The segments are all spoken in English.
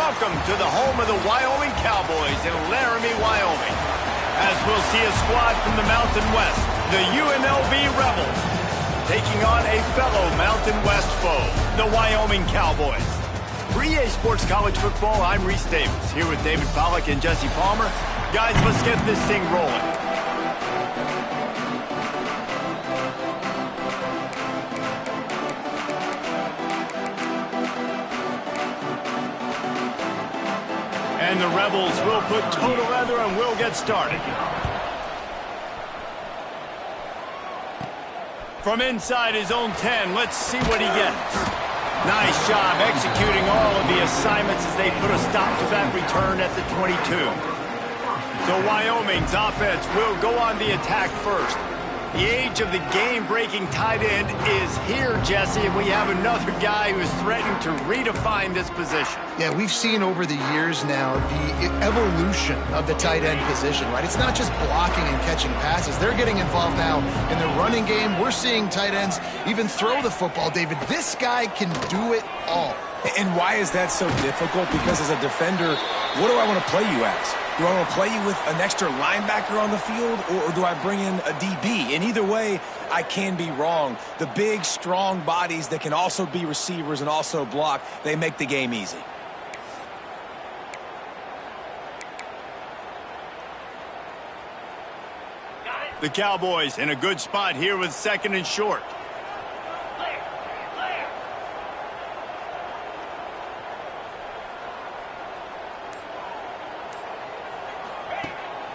welcome to the home of the Wyoming Cowboys in Laramie, Wyoming. As we'll see a squad from the Mountain West, the UNLV Rebels, taking on a fellow Mountain West foe, the Wyoming Cowboys. For EA Sports College Football, I'm Reese Davis, here with David Pollack and Jesse Palmer. Guys, let's get this thing rolling. And the Rebels will put total leather and we'll get started. From inside his own 10, let's see what he gets. Nice job executing all of the assignments as they put a stop to that return at the 22. So Wyoming's offense will go on the attack first. The age of the game-breaking tight end is here, Jesse, and we have another guy who is threatening to redefine this position. Yeah, we've seen over the years now the evolution of the tight end position, right? It's not just blocking and catching passes. They're getting involved now in the running game. We're seeing tight ends even throw the football, David. This guy can do it all. And why is that so difficult? Because as a defender, what do I want to play you as? Do I want to play you with an extra linebacker on the field, or do I bring in a DB? And either way, I can be wrong. The big, strong bodies that can also be receivers and also block, they make the game easy. The Cowboys in a good spot here with 2nd and short.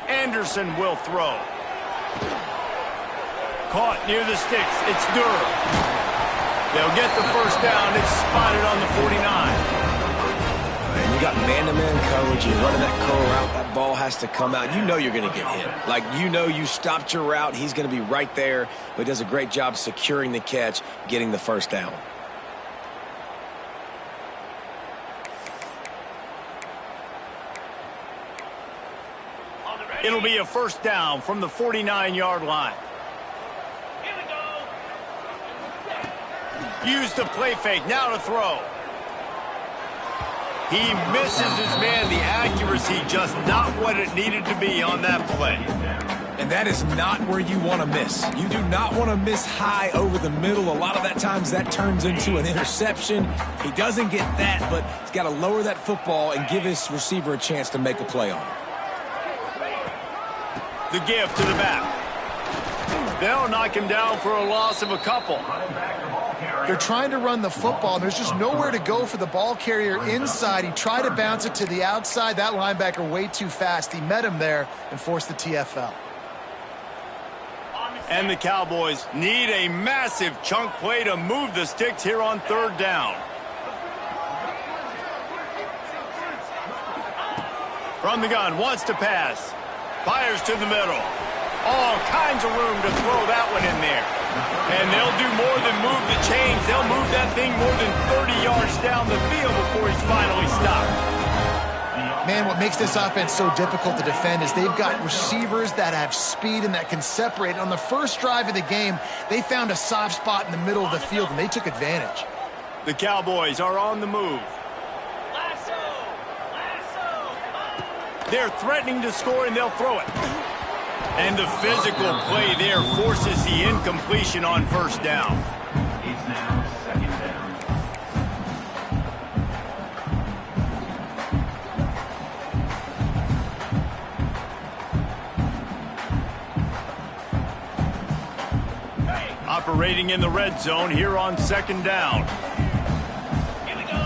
Anderson will throw. Caught near the sticks. It's Durham. They'll get the first down. It's spotted on the 49. And you got man-to-man coverage. You're running that curl route. That ball has to come out. You know you're going to get hit. Like, you know you stopped your route. He's going to be right there. But he does a great job securing the catch, getting the first down. It'll be a first down from the 49-yard line. Here we go. Use the play fake, now to throw. He misses his man. The accuracy just not what it needed to be on that play. And that is not where you want to miss. You do not want to miss high over the middle. A lot of that times that turns into an interception. He doesn't get that, but he's got to lower that football and give his receiver a chance to make a play on it. The give to the back. They'll knock him down for a loss of a couple. They're trying to run the football, and there's just nowhere to go for the ball carrier inside. He tried to bounce it to the outside. That linebacker way too fast. He met him there and forced the TFL. And the Cowboys need a massive chunk play to move the sticks here on 3rd down. From the gun, wants to pass. Fires to the middle. All kinds of room to throw that one in there. And they'll do more than move the chains. They'll move that thing more than 30 yards down the field before he's finally stopped. Man, what makes this offense so difficult to defend is they've got receivers that have speed and that can separate. On the first drive of the game, they found a soft spot in the middle of the field, and they took advantage. The Cowboys are on the move. They're threatening to score, and they'll throw it. And the physical play there forces the incompletion on 1st down. It's now 2nd down. Operating in the red zone here on 2nd down. Here we go.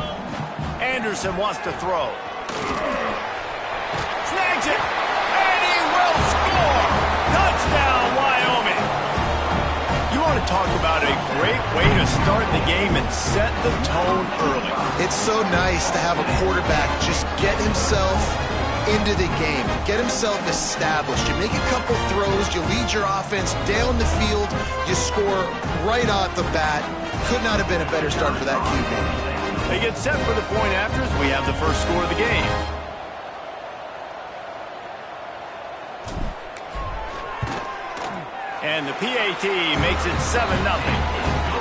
Anderson wants to throw. Snags it, and he will score! Touchdown, Wyoming! You want to talk about a great way to start the game and set the tone early. It's so nice to have a quarterback just get himself into the game, get himself established. You make a couple throws, you lead your offense down the field, you score right off the bat. Could not have been a better start for that QB. They get set for the point after as we have the first score of the game. And the PAT makes it 7-0.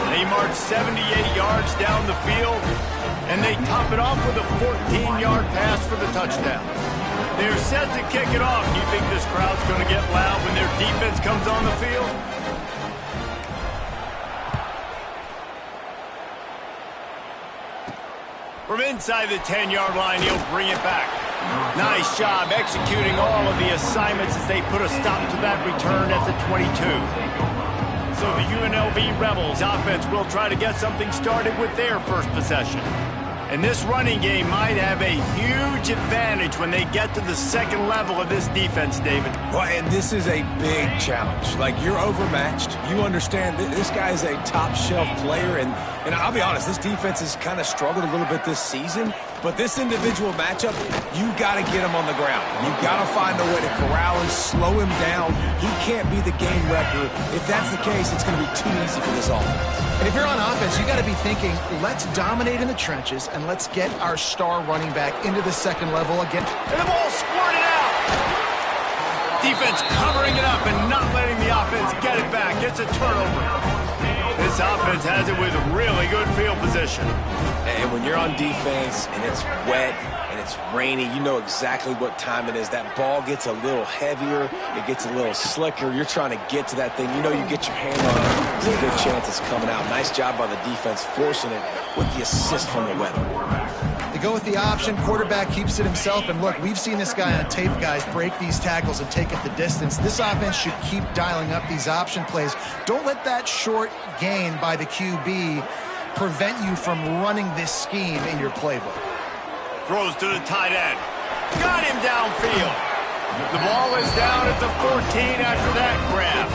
They march 78 yards down the field. And they top it off with a 14-yard pass for the touchdown. They're set to kick it off. Do you think this crowd's going to get loud when their defense comes on the field? From inside the 10-yard line, he'll bring it back. Nice job executing all of the assignments as they put a stop to that return at the 22. So the UNLV Rebels offense will try to get something started with their first possession. And this running game might have a huge advantage when they get to the second level of this defense, David. Well, and this is a big challenge. Like, you're overmatched. You understand this guy is a top-shelf player, and I'll be honest, this defense has kind of struggled a little bit this season. But this individual matchup, you got to get him on the ground. You got to find a way to corral him, slow him down. He can't be the game wrecker. If that's the case, it's going to be too easy for this offense. And if you're on offense, you got to be thinking, let's dominate in the trenches and let's get our star running back into the second level again. And the ball squirted out. Defense covering it up and not letting the offense get it back. It's a turnover. This offense has it with really good field position. And when you're on defense and it's wet and it's rainy, you know exactly what time it is. That ball gets a little heavier. It gets a little slicker. You're trying to get to that thing. You know you get your hand on it. There's a good chance it's coming out. Nice job by the defense forcing it with the assist from the weather. They go with the option. Quarterback keeps it himself. And look, we've seen this guy on tape, guys, break these tackles and take it the distance. This offense should keep dialing up these option plays. Don't let that short gain by the QB prevent you from running this scheme in your playbook. Throws to the tight end. Got him downfield. The ball is down at the 14 after that grab.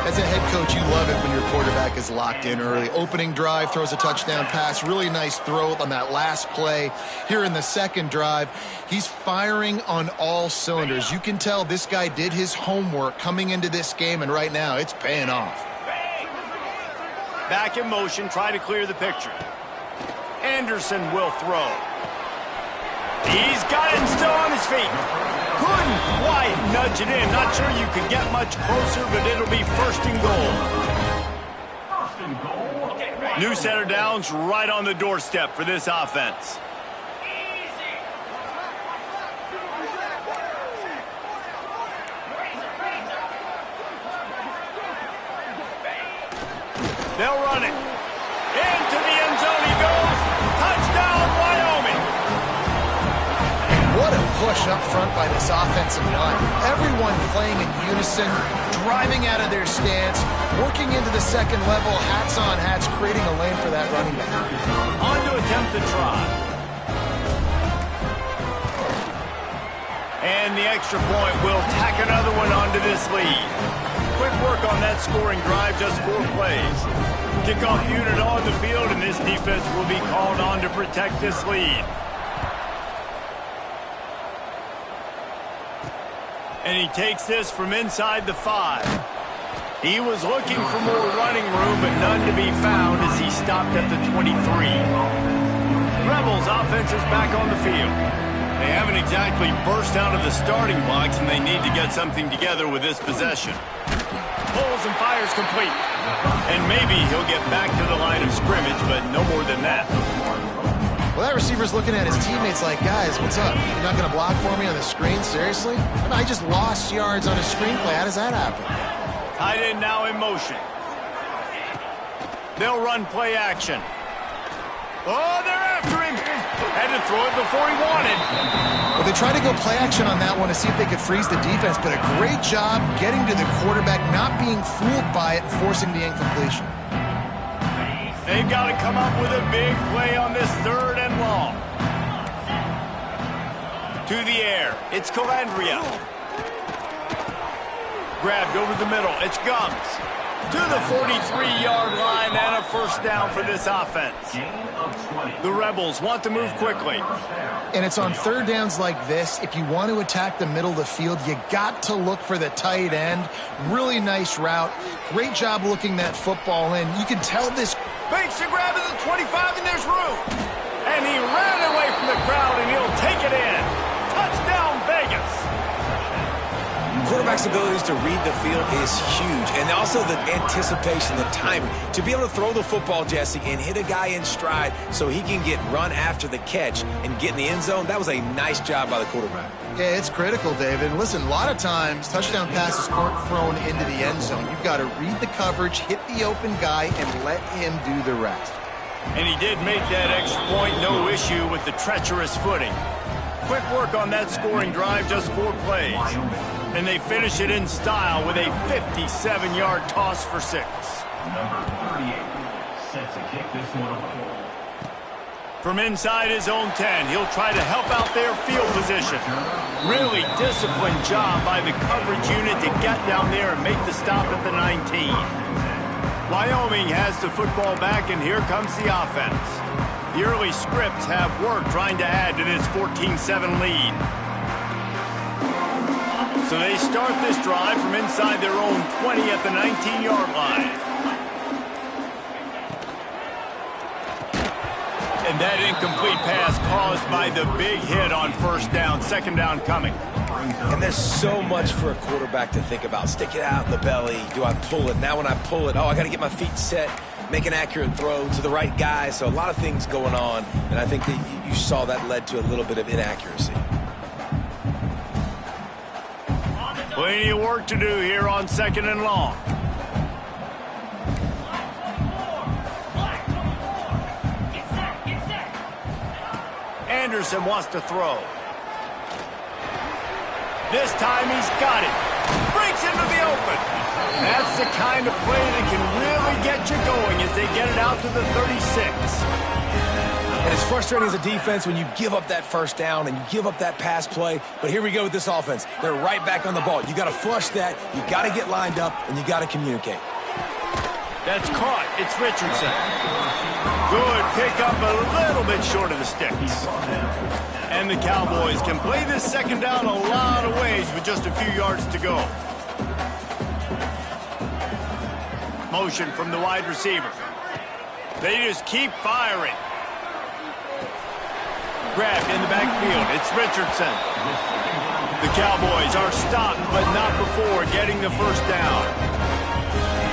As a head coach, you love it when your quarterback is locked in early. Opening drive, throws a touchdown pass. Really nice throw on that last play. Here in the second drive, he's firing on all cylinders. You can tell this guy did his homework coming into this game, and right now it's paying off. Back in motion, try to clear the picture. Anderson will throw. He's got it still on his feet. Couldn't quite nudge it in. Not sure you could get much closer, but it'll be first and goal. New set of downs right on the doorstep for this offense. They'll run it. Into the end zone he goes. Touchdown, Wyoming. What a push up front by this offensive line. Everyone playing in unison, driving out of their stance, working into the second level, hats on hats, creating a lane for that running back. On to attempt the try. And the extra point will tack another one onto this lead. Quick work on that scoring drive, just 4 plays. Kickoff unit on the field, and this defense will be called on to protect this lead. And he takes this from inside the 5. He was looking for more running room, but none to be found as he stopped at the 23. Rebels offense is back on the field. They haven't exactly burst out of the starting blocks, and they need to get something together with this possession. Pulls and fires complete. And maybe he'll get back to the line of scrimmage, but no more than that. Well, that receiver's looking at his teammates like, guys, what's up? You're not going to block for me on the screen? Seriously? I just lost yards on a screenplay. How does that happen? Tight end now in motion. They'll run play action. Oh, they're after him. Had to throw it before he wanted. Well, they tried to go play action on that one to see if they could freeze the defense, but a great job getting to the quarterback, not being fooled by it, and forcing the incompletion. They've got to come up with a big play on this 3rd and long. To the air. It's Calandria. Grabbed over the middle. It's Gums. To the 43-yard line and a first down for this offense. The Rebels want to move quickly. And it's on 3rd downs like this. If you want to attack the middle of the field, you got to look for the tight end. Really nice route. Great job looking that football in. You can tell this. Makes the grab at the 25, and there's room. And he ran away from the crowd, and he'll take it in. Touchdown, Vegas. quarterback's abilities to read the field is huge, and also the anticipation, the timing. To be able to throw the football, Jesse, and hit a guy in stride so he can get run after the catch and get in the end zone, that was a nice job by the quarterback. Yeah, it's critical, David. And listen, a lot of times, touchdown passes aren't thrown into the end zone. You've got to read the coverage, hit the open guy, and let him do the rest. And he did make that extra point, no issue with the treacherous footing. Quick work on that scoring drive, just 4 plays. And they finish it in style with a 57-yard toss for 6. Number 38 set to kick this one away. From inside his own 10, he'll try to help out their field position. Really disciplined job by the coverage unit to get down there and make the stop at the 19. Wyoming has the football back, and here comes the offense. The early scripts have worked trying to add to this 14-7 lead. So they start this drive from inside their own 20 at the 19-yard line. And that incomplete pass caused by the big hit on first down, second down coming. And there's so much for a quarterback to think about. Stick it out in the belly. Do I pull it? Now when I pull it, I got to get my feet set, make an accurate throw to the right guy. So a lot of things going on, and I think that you saw that led to a little bit of inaccuracy. Plenty of work to do here on second and long. Anderson wants to throw. This time he's got it. Breaks into the open. That's the kind of play that can really get you going as they get it out to the 36. And it's frustrating as a defense when you give up that first down and you give up that pass play. But here we go with this offense. They're right back on the ball. You got to flush that. You got to get lined up, and you got to communicate. That's caught. It's Richardson. Good pickup, a little bit short of the sticks. And the Cowboys can play this second down a lot of ways with just a few yards to go. Motion from the wide receiver. They just keep firing. Grabbed in the backfield. It's Richardson. The Cowboys are stopped, but not before getting the first down.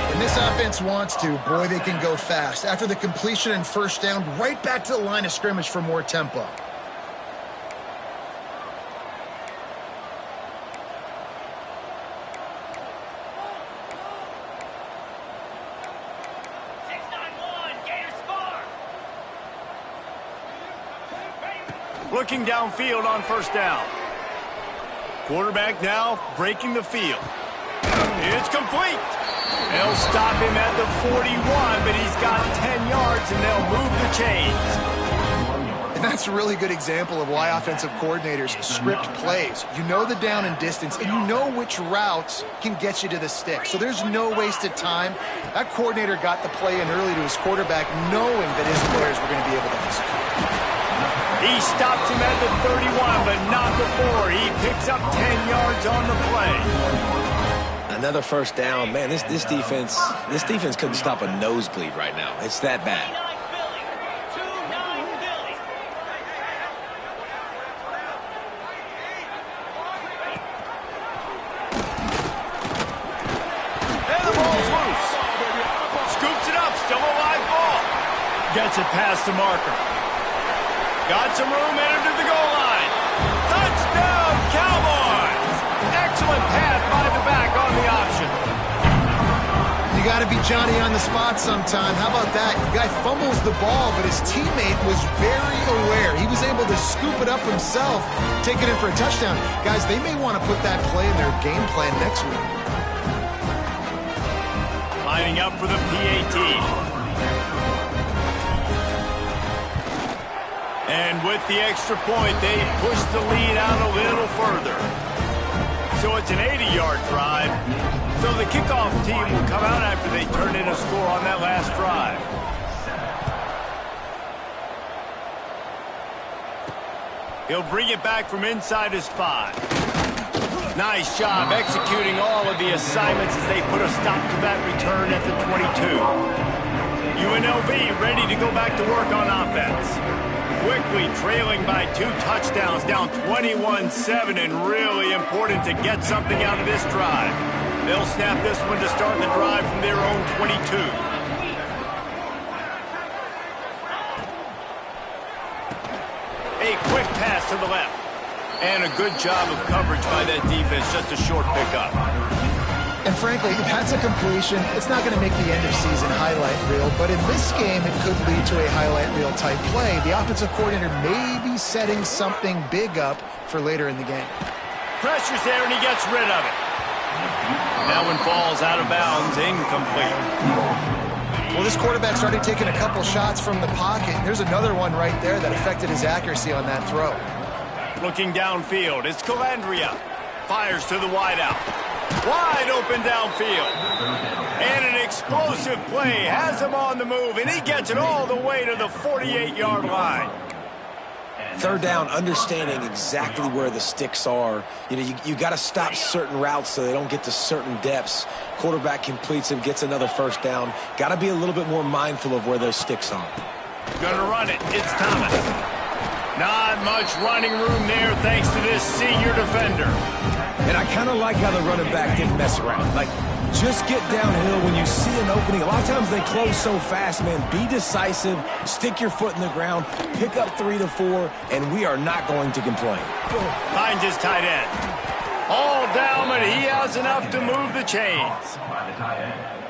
When this offense wants to, boy, they can go fast. After the completion and first down, right back to the line of scrimmage for more tempo. Looking downfield on first down. Quarterback now breaking the field. It's complete. They'll stop him at the 41, but he's got 10 yards, and they'll move the chains. And that's a really good example of why offensive coordinators script plays. You know the down and distance, and you know which routes can get you to the stick. So there's no wasted time. That coordinator got the play in early to his quarterback, knowing that his players were going to be able to execute. He stops him at the 31, but not before. He picks up 10 yards on the play. Another first down. Man, this defense couldn't stop a nosebleed right now. It's that bad. And the ball's loose. Scoops it up, still a live ball. Gets it past the marker. Got some room, entered to the goal line. Touchdown, Cowboys! Excellent pass by the back on the option. You got to be Johnny on the spot sometime. How about that? The guy fumbles the ball, but his teammate was very aware. He was able to scoop it up himself, take it in for a touchdown. Guys, they may want to put that play in their game plan next week. Lining up for the PAT. And with the extra point, they push the lead out a little further. So it's an 80-yard drive. So the kickoff team will come out after they turn in a score on that last drive. He'll bring it back from inside his 5. Nice job executing all of the assignments as they put a stop to that return at the 22. UNLV ready to go back to work on offense. quickly trailing by 2 touchdowns, down 21-7, and really important to get something out of this drive. They'll snap this one to start the drive from their own 22. A quick pass to the left. And a good job of coverage by that defense, just a short pickup. And frankly, if that's a completion, it's not going to make the end-of-season highlight reel, but in this game, it could lead to a highlight reel type play. The offensive coordinator may be setting something big up for later in the game. Pressure's there, and he gets rid of it. That one falls out of bounds, incomplete. Well, this quarterback started taking a couple shots from the pocket. There's another one right there that affected his accuracy on that throw. Looking downfield, it's Calandria. Fires to the wideout. Wide open downfield. And an explosive play has him on the move, and he gets it all the way to the 48-yard line. Third down, understanding exactly where the sticks are. You know, you got to stop certain routes so they don't get to certain depths. Quarterback completes him, gets another first down. Got to be a little bit more mindful of where those sticks are. Gonna run it. It's Thomas. Not much running room there thanks to this senior defender. And I kind of like how the running back didn't mess around. Like, just get downhill when you see an opening. A lot of times they close so fast, man. Be decisive, stick your foot in the ground, pick up 3 to 4, and we are not going to complain. Finds his tight end. All down, but he has enough to move the chains.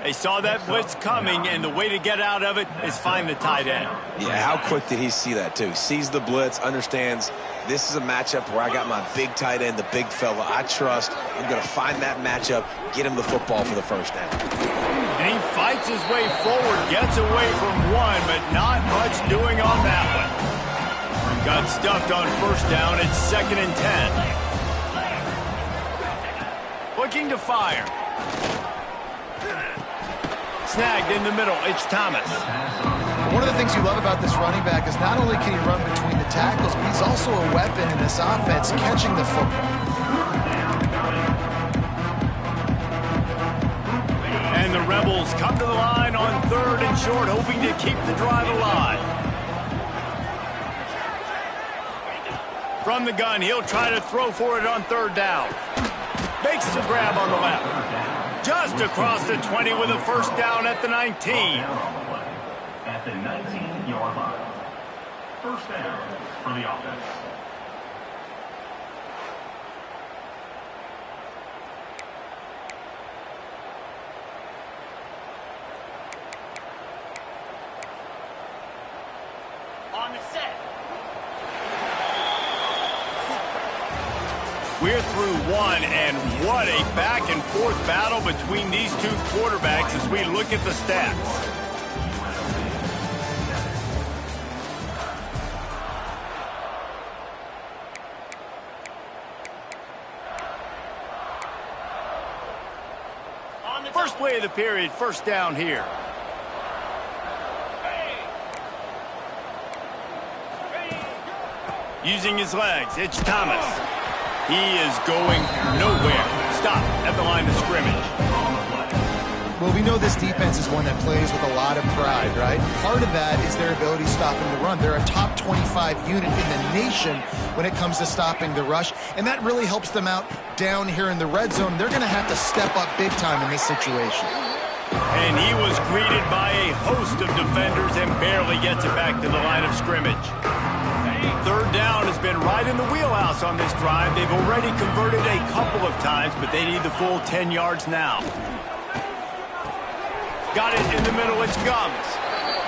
They saw that blitz coming, and the way to get out of it is find the tight end. Yeah, how quick did he see that, too? Sees the blitz, understands this is a matchup where I got my big tight end, the big fella I trust. I'm going to find that matchup, get him the football for the first down. And he fights his way forward, gets away from one, but not much doing on that one. Got stuffed on first down. It's 2nd and 10. Looking to fire. Snagged in the middle. It's Thomas. One of the things you love about this running back is not only can he run between the tackles, but he's also a weapon in this offense catching the football. And the Rebels come to the line on 3rd and short, hoping to keep the drive alive. From the gun, he'll try to throw for it on 3rd down. Makes the grab on the left. Just across the 20 with a first down at the 19. At the 19-yard line. First down for the offense. On the set. We're through one, and what a back-and-forth battle between these two quarterbacks as we look at the stats. First play of the period, first down here. Using his legs, it's Thomas. He is going nowhere. Stop at the line of scrimmage. Well, we know this defense is one that plays with a lot of pride, right? Part of that is their ability stopping the run. They're a top 25 unit in the nation when it comes to stopping the rush, and that really helps them out down here in the red zone. They're going to have to step up big time in this situation. And he was greeted by a host of defenders and barely gets it back to the line of scrimmage. 3rd down has been right in the wheelhouse on this drive. They've already converted a couple of times, but they need the full 10 yards now. Got it in the middle, it's Gums.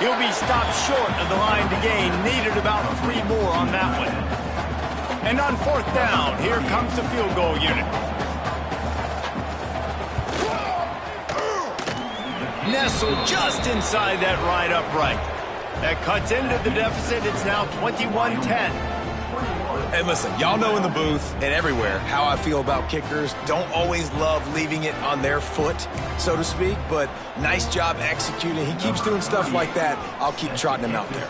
He'll be stopped short of the line to gain. Needed about 3 more on that one. And on 4th down, here comes the field goal unit. Nestled just inside that right upright. That cuts into the deficit. It's now 21-10. And listen, y'all know in the booth and everywhere how I feel about kickers. Don't always love leaving it on their foot, so to speak, but nice job executing. He keeps doing stuff like that. I'll keep trotting him out there.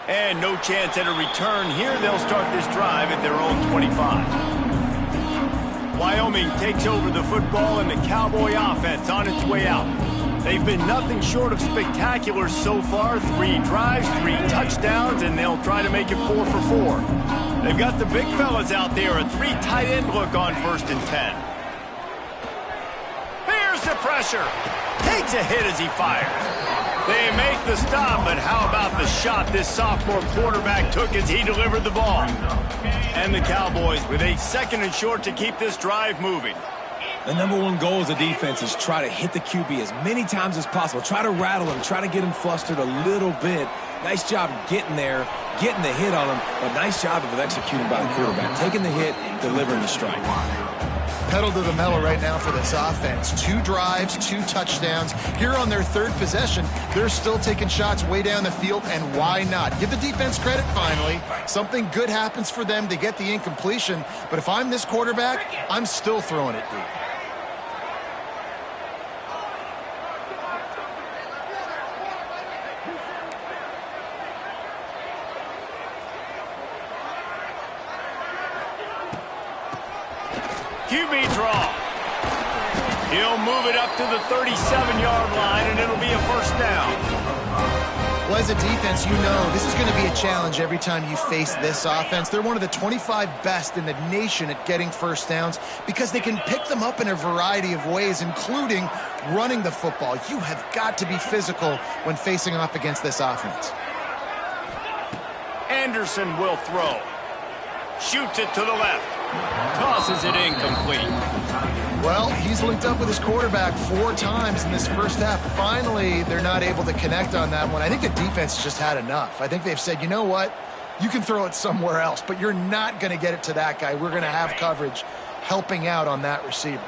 And no chance at a return here. They'll start this drive at their own 25. Wyoming takes over the football, and the Cowboy offense on its way out. They've been nothing short of spectacular so far. 3 drives, 3 touchdowns, and they'll try to make it 4 for 4. They've got the big fellas out there, a 3 tight end look on 1st and 10. Here's the pressure. Takes a hit as he fires. They make the stop, but how about the shot this sophomore quarterback took as he delivered the ball? And the Cowboys with a 2nd and short to keep this drive moving. The #1 goal as a defense is try to hit the QB as many times as possible. Try to rattle him. Try to get him flustered a little bit. Nice job getting there, getting the hit on him, but nice job of executing by the quarterback. Taking the hit, delivering the strike. Pedal to the metal right now for this offense. 2 drives, 2 touchdowns. Here on their 3rd possession, they're still taking shots way down the field, and why not? Give the defense credit finally. Something good happens for them to get the incompletion, but if I'm this quarterback, I'm still throwing it deep. QB draw. He'll move it up to the 37-yard line, and it'll be a 1st down. Well, as a defense, you know this is going to be a challenge every time you face this offense. They're one of the 25 best in the nation at getting 1st downs because they can pick them up in a variety of ways, including running the football. You have got to be physical when facing off against this offense. Anderson will throw. Shoots it to the left. Tosses it incomplete. Well, he's linked up with his quarterback 4 times in this 1st half. Finally, they're not able to connect on that one. I think the defense just had enough. I think they've said, you know what? You can throw it somewhere else, but you're not going to get it to that guy. We're going to have coverage helping out on that receiver.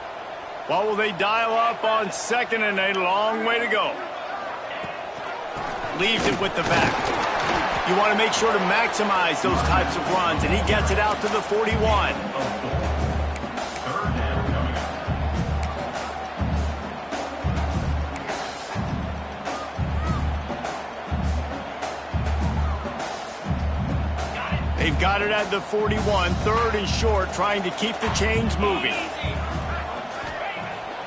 What will they dial up on 2nd and a long way to go? Leaves it with the back. You want to make sure to maximize those types of runs, and he gets it out to the 41. They've got it at the 41, 3rd and short, trying to keep the chains moving.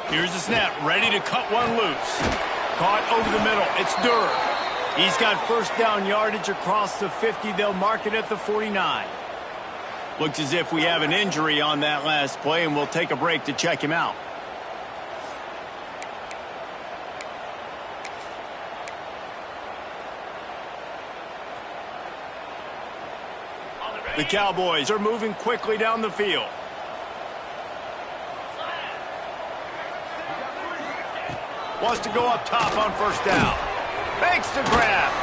Here's the snap, ready to cut one loose. Caught over the middle, it's Durr. He's got 1st down yardage across the 50. They'll mark it at the 49. Looks as if we have an injury on that last play, and we'll take a break to check him out. The Cowboys are moving quickly down the field. Wants to go up top on 1st down. Makes the grab.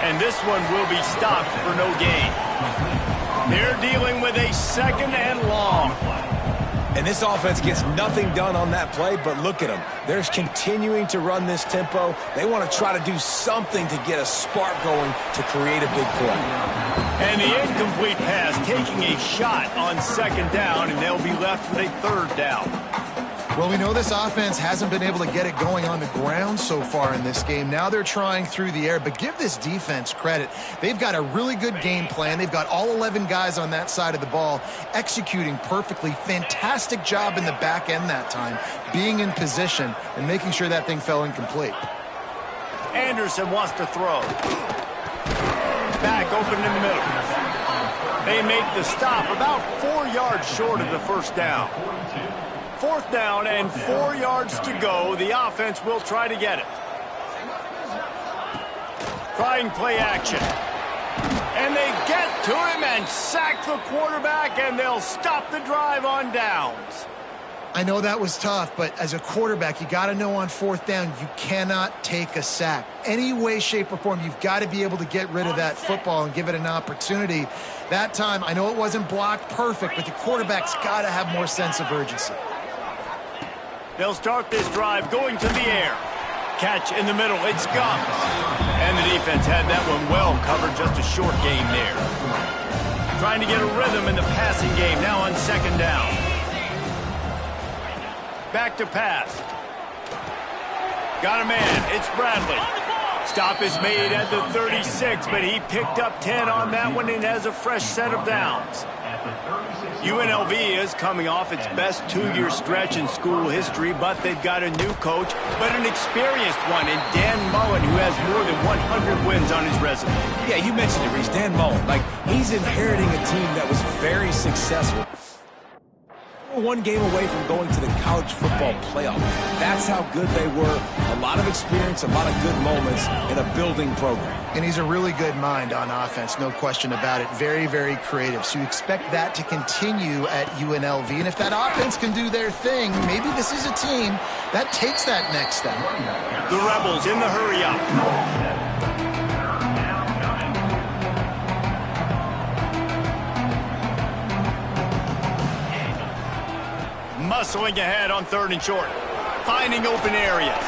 And this one will be stopped for no gain. They're dealing with a 2nd and long. And this offense gets nothing done on that play, but look at them. They're continuing to run this tempo. They want to try to do something to get a spark going to create a big play. And the incomplete pass taking a shot on 2nd down, and they'll be left with a 3rd down. Well, we know this offense hasn't been able to get it going on the ground so far in this game. Now they're trying through the air, but give this defense credit. They've got a really good game plan. They've got all 11 guys on that side of the ball executing perfectly. Fantastic job in the back end that time, being in position and making sure that thing fell incomplete. Anderson wants to throw. Back open in the middle. They make the stop about 4 yards short of the 1st down. 4th down and 4 yards to go. The offense will try to get it. Trying play action. And they get to him and sack the quarterback, and they'll stop the drive on downs. I know that was tough, but as a quarterback, you got to know on 4th down, you cannot take a sack. Any way, shape, or form, you've got to be able to get rid of that football and give it an opportunity. That time, I know it wasn't blocked perfect, but the quarterback's got to have more sense of urgency. They'll start this drive going to the air. Catch in the middle, it's Gums. And the defense had that one well covered, just a short game there. Trying to get a rhythm in the passing game, now on 2nd down. Back to pass. Got a man, it's Bradley. Stop is made at the 36, but he picked up 10 on that one and has a fresh set of downs. UNLV is coming off its best two-year stretch in school history, but they've got a new coach, but an experienced one in Dan Mullen, who has more than 100 wins on his resume. Yeah, you mentioned it, Reese. Dan Mullen. Like, he's inheriting a team that was very successful. One game away from going to the college football playoff. That's how good they were. A lot of experience, a lot of good moments in a building program. And he's a really good mind on offense, no question about it. Very, very creative. So you expect that to continue at UNLV. And if that offense can do their thing, maybe this is a team that takes that next step. The Rebels in the hurry-up. Muscling ahead on 3rd and short. Finding open areas.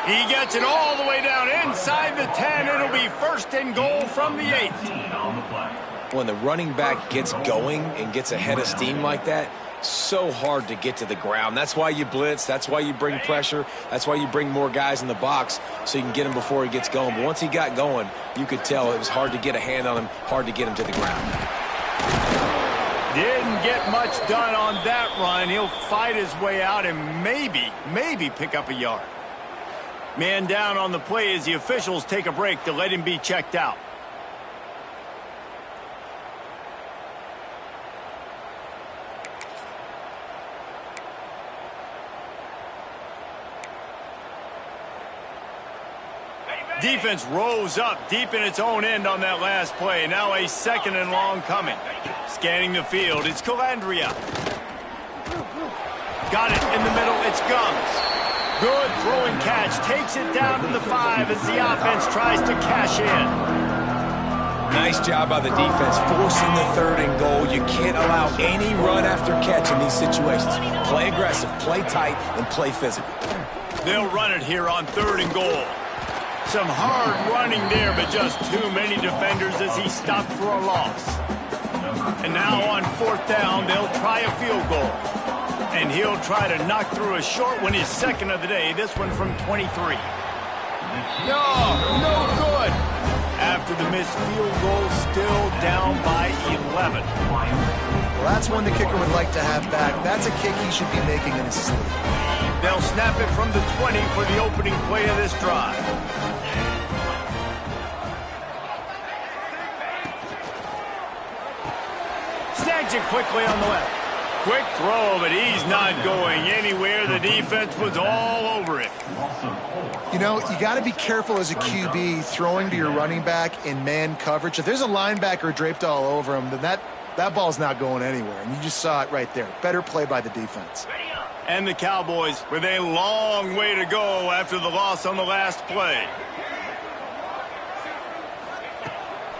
He gets it all the way down inside the 10. It'll be 1st and goal from the 8. When the running back gets going and gets ahead of steam like that, so hard to get to the ground. That's why you blitz. That's why you bring pressure. That's why you bring more guys in the box so you can get him before he gets going. But once he got going, you could tell it was hard to get a hand on him, hard to get him to the ground. Didn't get much done on that run. He'll fight his way out and maybe pick up a yard. Man down on the play as the officials take a break to let him be checked out. Defense rose up deep in its own end on that last play. Now a 2nd and long coming. Scanning the field, it's Calandria. Got it in the middle, it's Gums. Good throwing catch, takes it down to the 5 as the offense tries to cash in. Nice job by the defense, forcing the 3rd and goal. You can't allow any run after catch in these situations. Play aggressive, play tight, and play physical. They'll run it here on 3rd and goal. Some hard running there, but just too many defenders as he stopped for a loss. And now on 4th down, they'll try a field goal. And he'll try to knock through a short one, his 2nd of the day, this one from 23. No good. After the missed field goal, still down by 11. Well, that's one the kicker would like to have back. That's a kick he should be making in his sleep. They'll snap it from the 20 for the opening play of this drive. Snags it quickly on the left. Quick throw, but he's not going anywhere. The defense was all over it. You know, you got to be careful as a QB throwing to your running back in man coverage. If there's a linebacker draped all over him, then that ball's not going anywhere. And you just saw it right there. Better play by the defense. And the Cowboys with a long way to go after the loss on the last play.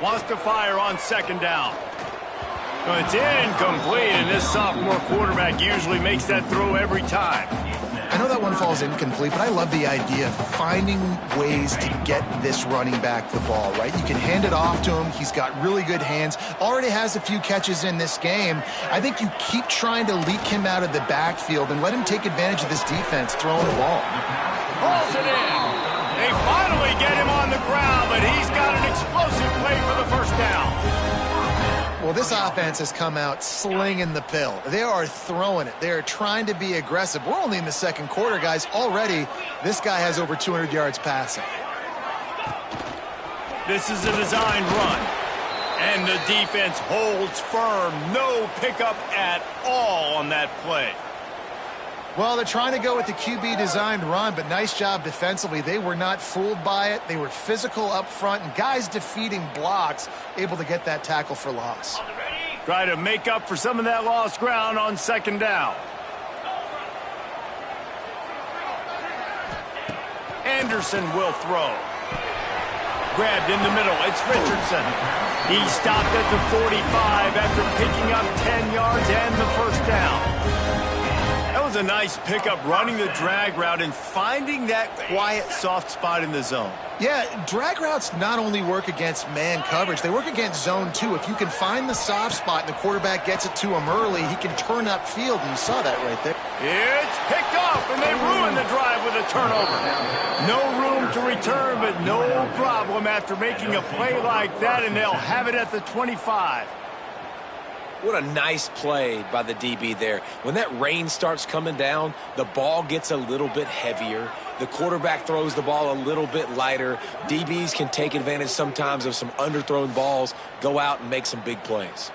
Wants to fire on 2nd down. Well, it's incomplete, and this sophomore quarterback usually makes that throw every time. I know that one falls incomplete, but I love the idea of finding ways to get this running back the ball, right? You can hand it off to him. He's got really good hands. Already has a few catches in this game. I think you keep trying to leak him out of the backfield and let him take advantage of this defense throwing the ball. Hauls it in. They finally get him on the ground, but he's got an explosive play for the 1st down. Well, this offense has come out slinging the pill. They are throwing it. They are trying to be aggressive. We're only in the 2nd quarter, guys. Already, this guy has over 200 yards passing. This is a designed run. And the defense holds firm. No pickup at all on that play. Well, they're trying to go with the QB designed run, but nice job defensively. They were not fooled by it. They were physical up front, and guys defeating blocks, able to get that tackle for loss. Try to make up for some of that lost ground on 2nd down. Anderson will throw. Grabbed in the middle. It's Richardson. He stopped at the 45 after picking up 10 yards and the 1st down. That was a nice pickup, running the drag route and finding that quiet, soft spot in the zone. Yeah, drag routes not only work against man coverage, they work against zone too. If you can find the soft spot and the quarterback gets it to him early, he can turn upfield, and you saw that right there. It's picked off, and they ruin the drive with a turnover. No room to return, but no problem after making a play like that, and they'll have it at the 25. What a nice play by the DB there. When that rain starts coming down, the ball gets a little bit heavier. The quarterback throws the ball a little bit lighter. DBs can take advantage sometimes of some underthrown balls, go out and make some big plays.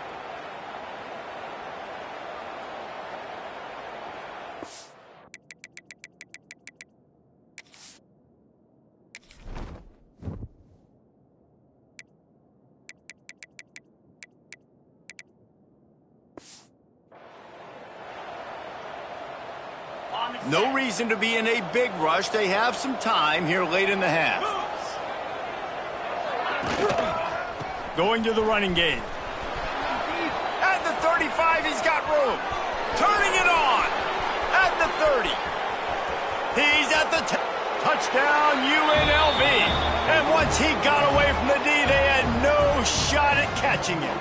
No reason to be in a big rush. They have some time here late in the half. Going to the running game. At the 35, he's got room. Turning it on. At the 30. He's at the touchdown, UNLV. And once he got away from the D, they had no shot at catching him.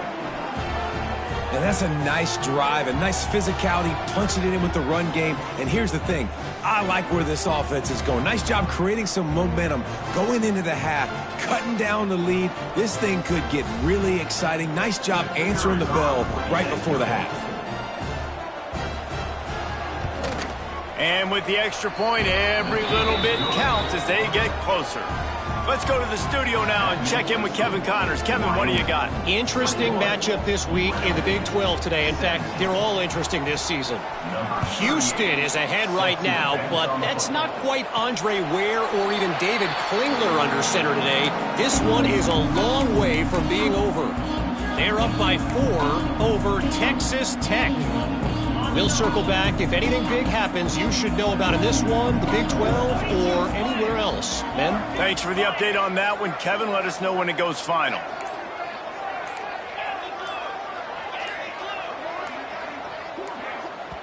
And that's a nice drive, a nice physicality, punching it in with the run game. And here's the thing, I like where this offense is going. Nice job creating some momentum, going into the half, cutting down the lead. This thing could get really exciting. Nice job answering the bell right before the half. And with the extra point, every little bit counts as they get closer. Let's go to the studio now and check in with Kevin Connors. Kevin, what do you got? Interesting matchup this week in the Big 12 today. In fact, they're all interesting this season. Houston is ahead right now, but that's not quite Andre Ware or even David Klingler under center today. This one is a long way from being over. They're up by 4 over Texas Tech. We'll circle back. If anything big happens, you should know about in this one, the Big 12, or anywhere else. Ben? Thanks for the update on that one, Kevin. Let us know when it goes final.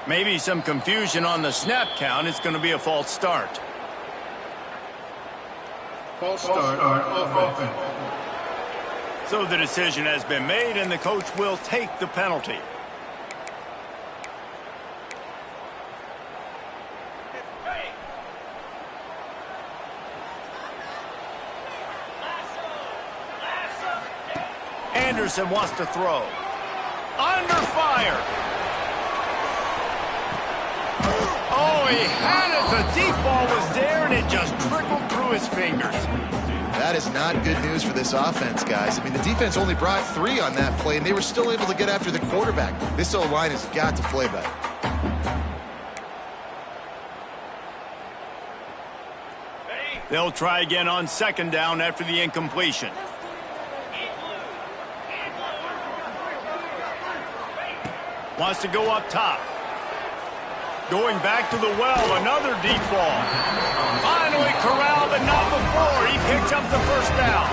Maybe some confusion on the snap count. It's going to be a false start. False start on offense. So the decision has been made, and the coach will take the penalty. Anderson wants to throw. Under fire. Oh, he had it. The deep ball was there, and it just trickled through his fingers. That is not good news for this offense, guys. I mean, the defense only brought 3 on that play, and they were still able to get after the quarterback. This O-line has got to play better. They'll try again on second down after the incompletion. Wants to go up top. Going back to the well, another deep ball. Finally corralled, but not before. He picks up the first down.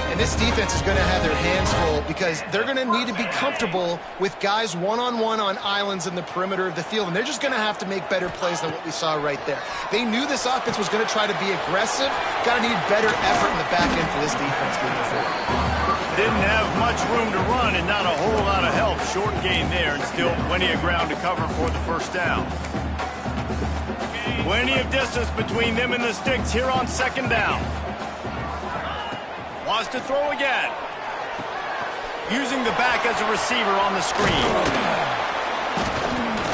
And this defense is going to have their hands full because they're going to need to be comfortable with guys one-on-one on islands in the perimeter of the field, and they're just going to have to make better plays than what we saw right there. They knew this offense was going to try to be aggressive. Got to need better effort in the back end for this defense moving forward. Didn't have much room to run and not a whole lot of help. Short gain there and still plenty of ground to cover for the first down. Plenty of distance between them and the sticks here on second down. Wants to throw again. Using the back as a receiver on the screen.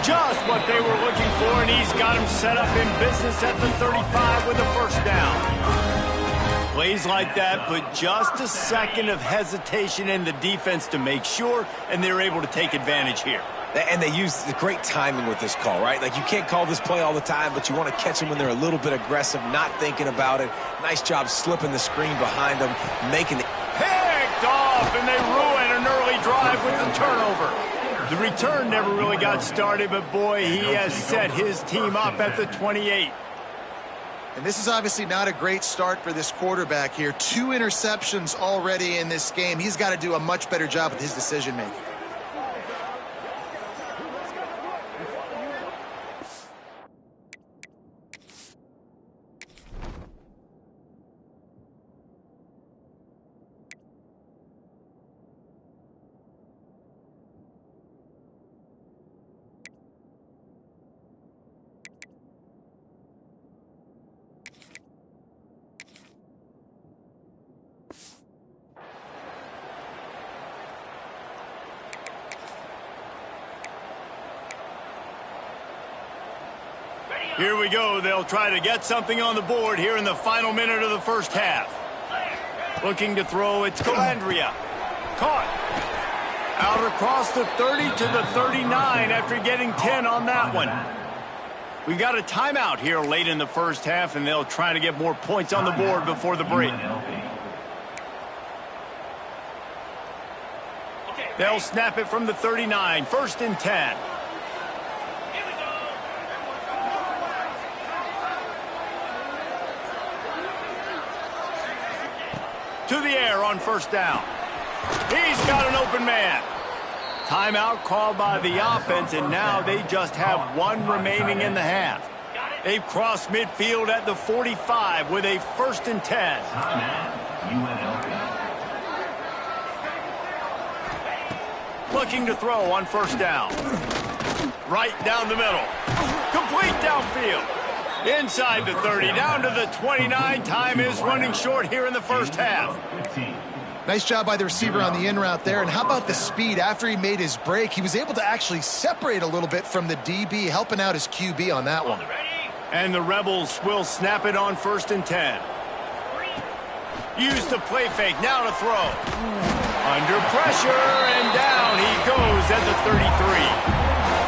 Just what they were looking for, and he's got him set up in business at the 35 with a first down. Plays like that, but just a second of hesitation in the defense to make sure, and they're able to take advantage here. And they use the great timing with this call, right? Like, you can't call this play all the time, but you want to catch them when they're a little bit aggressive, not thinking about it. Nice job slipping the screen behind them, making it. Picked off, and they ruin an early drive with the turnover. The return never really got started, but boy, he has set his team up at the 28. And this is obviously not a great start for this quarterback here. 2 interceptions already in this game. He's got to do a much better job with his decision-making. Here we go. They'll try to get something on the board here in the final minute of the first half. Looking to throw, it's Calandria. Caught. Out across the 30 to the 39 after getting 10 on that one. We got a timeout here late in the first half, and they'll try to get more points on the board before the break. They'll snap it from the 39, 1st and 10. To the air on 1st down. He's got an open man. Timeout called by the offense, and now they just have one remaining in the half. They've crossed midfield at the 45 with a 1st and 10. Looking to throw on 1st down. Right down the middle. Complete downfield. Inside the 30, down to the 29. Time is running short here in the first half. Nice job by the receiver on the in route there. And how about the speed? After he made his break, he was able to actually separate a little bit from the DB, helping out his QB on that one. And the Rebels will snap it on 1st and 10. Use the play fake, now to throw. Under pressure, and down he goes at the 33.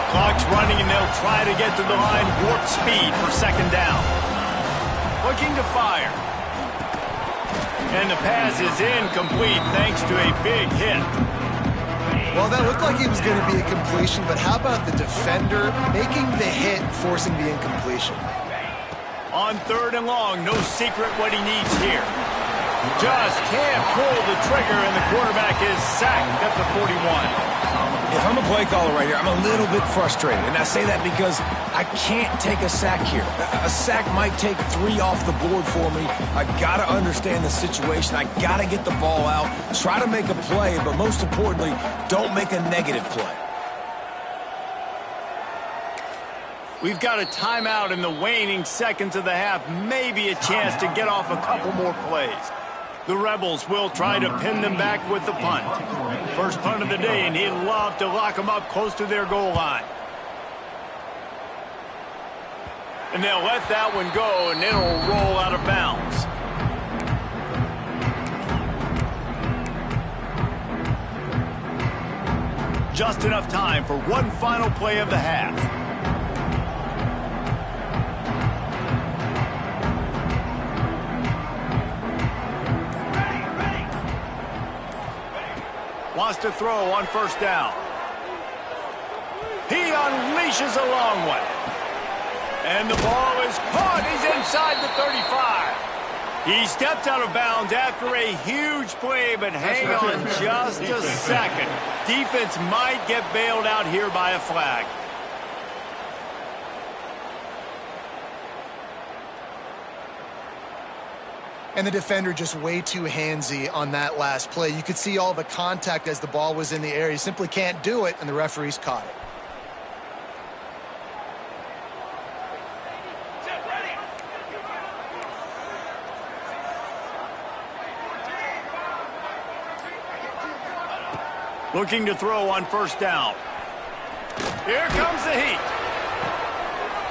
Clock's running, and they'll try to get to the line, warp speed for 2nd down. Looking to fire. And the pass is incomplete thanks to a big hit. Well, that looked like it was going to be a completion, but how about the defender making the hit, forcing the incompletion? On 3rd and long, no secret what he needs here. Just can't pull the trigger, and the quarterback is sacked at the 41. If I'm a play caller right here, I'm a little bit frustrated. And I say that because I can't take a sack here. A sack might take 3 off the board for me. I got to understand the situation. I got to get the ball out, try to make a play, but most importantly, don't make a negative play. We've got a timeout in the waning seconds of the half. Maybe a chance to get off a couple more plays. The Rebels will try to pin them back with the punt. First punt of the day, and he'd love to lock them up close to their goal line. And they'll let that one go, and it'll roll out of bounds. Just enough time for one final play of the half. Wants to throw on 1st down. He unleashes a long one. And the ball is caught. He's inside the 35. He stepped out of bounds after a huge play, but hang on just a second. Defense might get bailed out here by a flag. And the defender just way too handsy on that last play. You could see all the contact as the ball was in the air. He simply can't do it, and the referees caught it. Looking to throw on 1st down. Here comes the heat.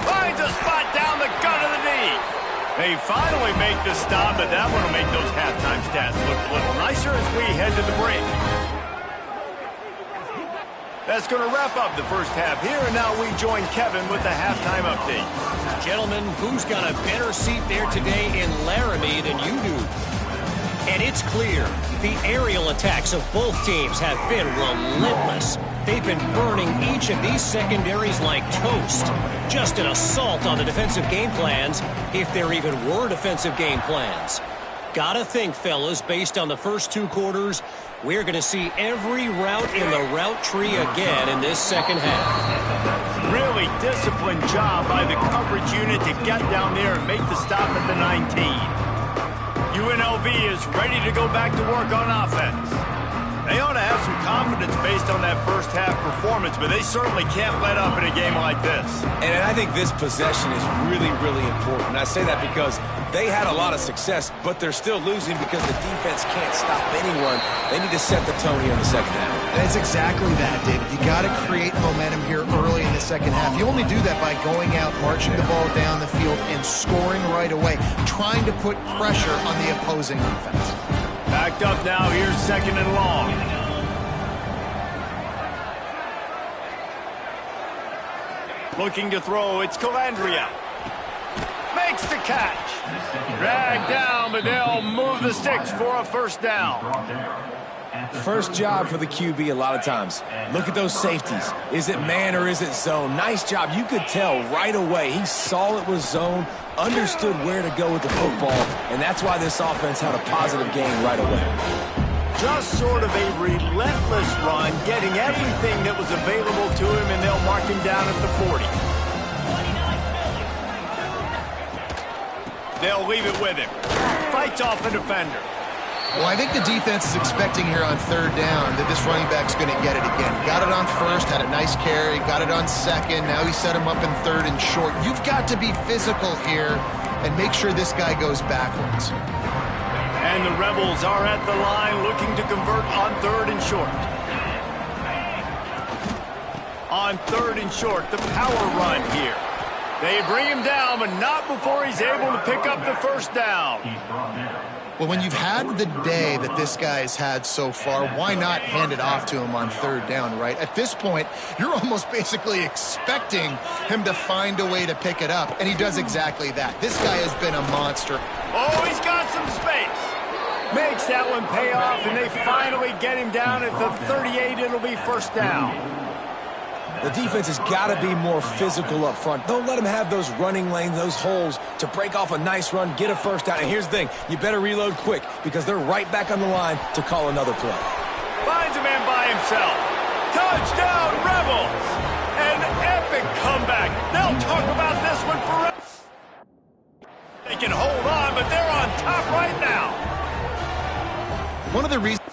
Finds a spot down the gut of the knee. They finally make the stop, but that one will make those halftime stats look a little nicer as we head to the break. That's going to wrap up the first half here, and now we join Kevin with the halftime update. Gentlemen, who's got a better seat there today in Laramie than you do? And it's clear, the aerial attacks of both teams have been relentless. They've been burning each of these secondaries like toast. Just an assault on the defensive game plans, if there even were defensive game plans. Gotta think, fellas, based on the first 2 quarters, we're going to see every route in the route tree again in this second half. Really disciplined job by the coverage unit to get down there and make the stop at the 19. UNLV is ready to go back to work on offense. They ought to have some confidence based on that first half performance, but they certainly can't let up in a game like this. And I think this possession is really, really important. I say that because they had a lot of success, but they're still losing because the defense can't stop anyone. They need to set the tone here in the second half. That's exactly that, David. You got to create momentum here early in the second half. You only do that by going out, marching the ball down the field, and scoring right away, trying to put pressure on the opposing offense. Backed up now, here's second and long. Looking to throw, it's Calandria. Makes the catch. Dragged down, but they'll move the sticks for a first down. First job for the QB a lot of times. Look at those safeties. Is it man or is it zone? Nice job. You could tell right away. He saw it was zone, understood where to go with the football, and that's why this offense had a positive gain right away. Just sort of a relentless run, getting everything that was available to him, and they'll mark him down at the 40. They'll leave it with him. Fights off a defender. Well, I think the defense is expecting here on third down that this running back's going to get it again. Got it on first, had a nice carry, got it on second. Now he set him up in third and short. You've got to be physical here and make sure this guy goes backwards. And the Rebels are at the line looking to convert on third and short. On third and short, the power run here. They bring him down, but not before he's able to pick up the first down. Well, when you've had the day that this guy's had so far, why not hand it off to him on third down, right? At this point, you're almost basically expecting him to find a way to pick it up, and he does exactly that. This guy has been a monster. Oh, he's got some space. Makes that one pay off, and they finally get him down at the 38. It'll be first down. The defense has got to be more physical up front. Don't let them have those running lanes, those holes to break off a nice run, get a first down. And here's the thing, you better reload quick because they're right back on the line to call another play. Finds a man by himself. Touchdown, Rebels! An epic comeback. They'll talk about this one forever. They can hold on, but they're on top right now. One of the reasons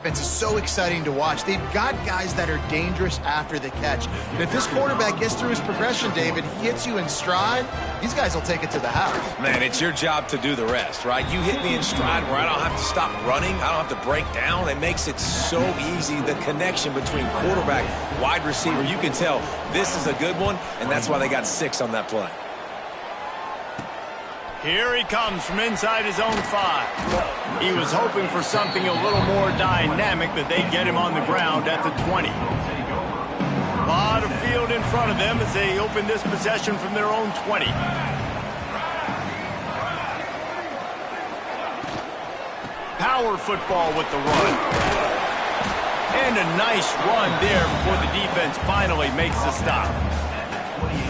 is so exciting to watch. They've got guys that are dangerous after the catch. And if this quarterback gets through his progression, David, he hits you in stride, these guys will take it to the house. Man, it's your job to do the rest, right? You hit me in stride where I don't have to stop running. I don't have to break down. It makes it so easy. The connection between quarterback, wide receiver, you can tell this is a good one, and that's why they got 6 on that play. Here he comes from inside his own 5. He was hoping for something a little more dynamic, but they get him on the ground at the 20. A lot of field in front of them as they open this possession from their own 20. Power football with the run. And a nice run there before the defense finally makes the stop.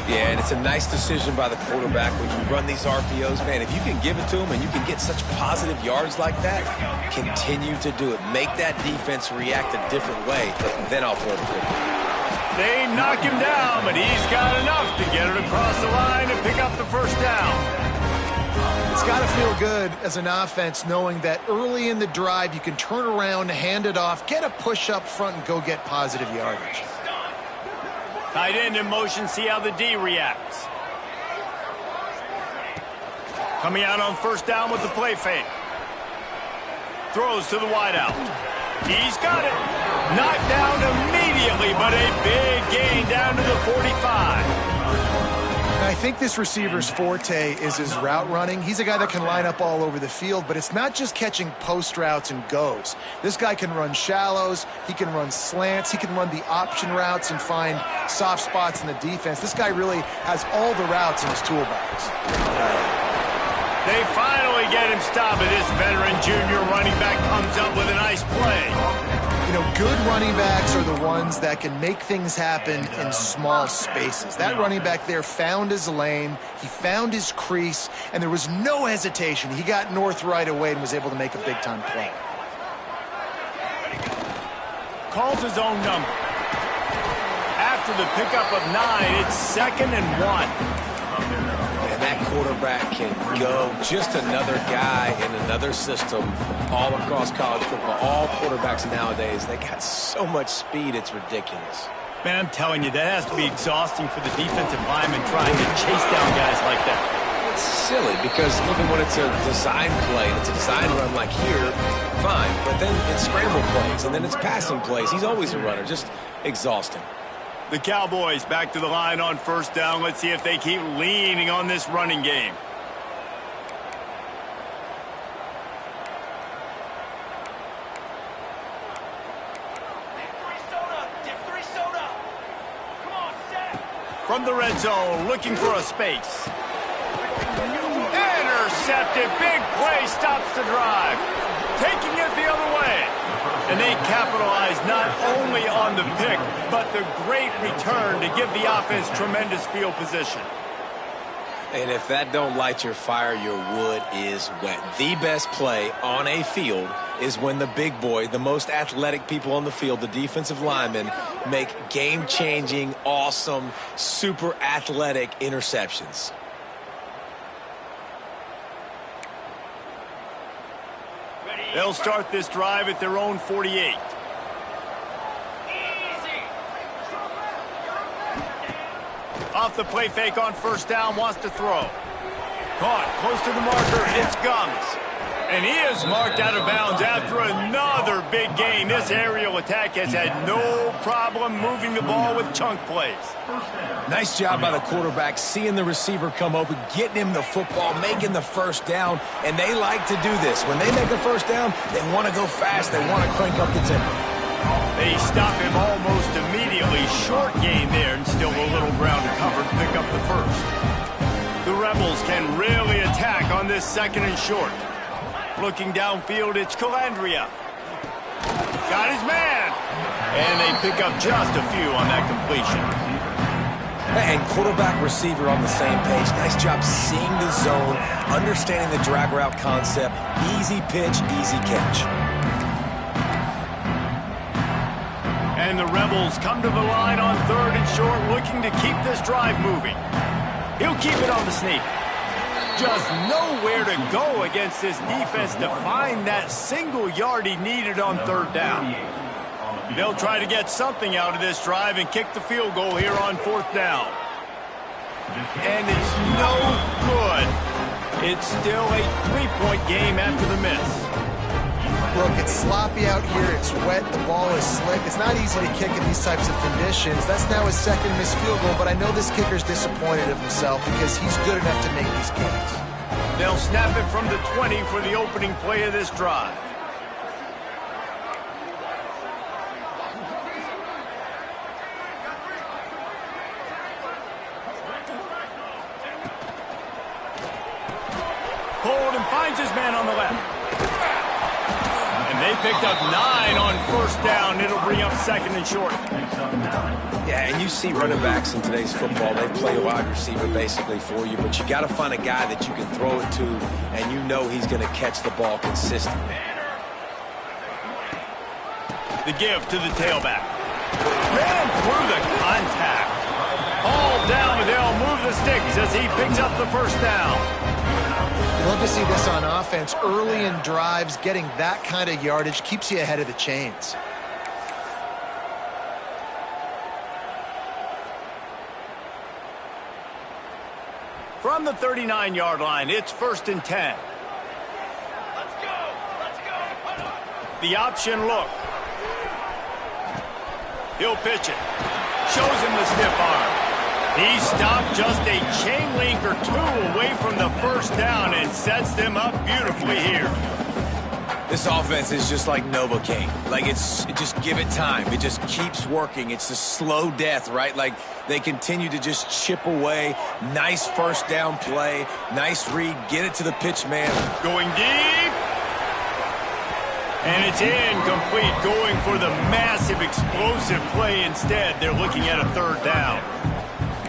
Yeah, and it's a nice decision by the quarterback when you run these RPOs. Man, if you can give it to him and you can get such positive yards like that, continue to do it. Make that defense react a different way, then I'll throw the football. They knock him down, but he's got enough to get it across the line and pick up the first down. It's got to feel good as an offense knowing that early in the drive you can turn around, hand it off, get a push up front, and go get positive yardage. Tight end in motion, see how the D reacts. Coming out on first down with the play fake. Throws to the wideout. He's got it. Knocked down immediately, but a big gain down to the 45. I think this receiver's forte is his route running. He's a guy that can line up all over the field, but it's not just catching post routes and goes. This guy can run shallows, he can run slants, he can run the option routes and find soft spots in the defense. This guy really has all the routes in his toolbox. They finally get him stopped, and this veteran junior running back comes up with a nice play. You know, good running backs are the ones that can make things happen in small spaces. That running back there found his lane, he found his crease, and there was no hesitation. He got north right away and was able to make a big-time play. Calls his own number. After the pickup of 9, it's 2nd and 1. And that quarterback can go, just another guy in another system all across college football. All quarterbacks nowadays, they got so much speed, it's ridiculous. Man, I'm telling you, that has to be exhausting for the defensive lineman trying to chase down guys like that. It's silly because even when it's a design play, and it's a design run like here, fine. But then it's scramble plays, and then it's passing plays. He's always a runner, just exhausting. The Cowboys back to the line on 1st down. Let's see if they keep leaning on this running game. From the red zone, looking for a space. Intercepted. Big play stops the drive. Taking it the other way. And they capitalize not only on the pick, but the great return to give the offense tremendous field position. And if that don't light your fire, your wood is wet. The best play on a field is when the big boy, the most athletic people on the field, the defensive linemen, make game-changing, awesome, super athletic interceptions. They'll start this drive at their own 48. Off the play fake on 1st down, wants to throw. Caught, close to the marker, it's Gums. And he is marked out of bounds after another big gain. This aerial attack has had no problem moving the ball with chunk plays. Nice job by the quarterback, seeing the receiver come open, getting him the football, making the 1st down, and they like to do this. When they make a 1st down, they want to go fast, they want to crank up the tempo. They stop him almost immediately. Short gain there, and still a little ground to cover to pick up the 1st. The Rebels can really attack on this 2nd and short. Looking downfield, it's Calandria. Got his man. And they pick up just a few on that completion. And quarterback receiver on the same page. Nice job seeing the zone, understanding the drag route concept. Easy pitch, easy catch. And the Rebels come to the line on 3rd and short, looking to keep this drive moving. He'll keep it on the sneak. Just nowhere to go against this defense to find that single yard he needed on 3rd down. They'll try to get something out of this drive and kick the field goal here on 4th down. And it's no good. It's still a 3-point game after the miss. Look, it's sloppy out here. It's wet. The ball is slick. It's not easy to kick in these types of conditions. That's now his 2nd missed field goal, but I know this kicker's disappointed of himself because he's good enough to make these kicks. They'll snap it from the 20 for the opening play of this drive. Pulled and finds his man on the left. They picked up 9 on 1st down. It'll bring up 2nd and short. Yeah, and you see running backs in today's football. They play a wide receiver basically for you, but you got to find a guy that you can throw it to, and you know he's going to catch the ball consistently. The give to the tailback. Ran through the contact. All down, but they'll move the sticks as he picks up the 1st down. You love to see this on offense. Early in drives, getting that kind of yardage keeps you ahead of the chains. From the 39-yard line, it's 1st and 10. Let's go. The option look. He'll pitch it. Shows him the stiff arm. He stopped just a chain link or 2 away from the 1st down and sets them up beautifully here. This offense is just like Novocaine. Like, just give it time. It just keeps working. It's a slow death, right? Like, they continue to just chip away. Nice 1st down play. Nice read. Get it to the pitch man. Going deep. And it's incomplete, going for the massive explosive play instead. They're looking at a third down.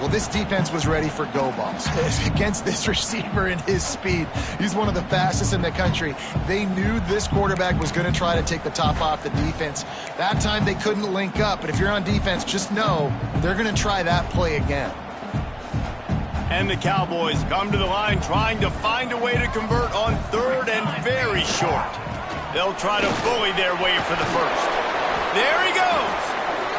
Well, this defense was ready for go balls. Against this receiver and his speed, he's one of the fastest in the country. They knew this quarterback was going to try to take the top off the defense. That time they couldn't link up, but if you're on defense, just know they're going to try that play again. And the Cowboys come to the line trying to find a way to convert on third and very short. They'll try to bully their way for the first. There he goes.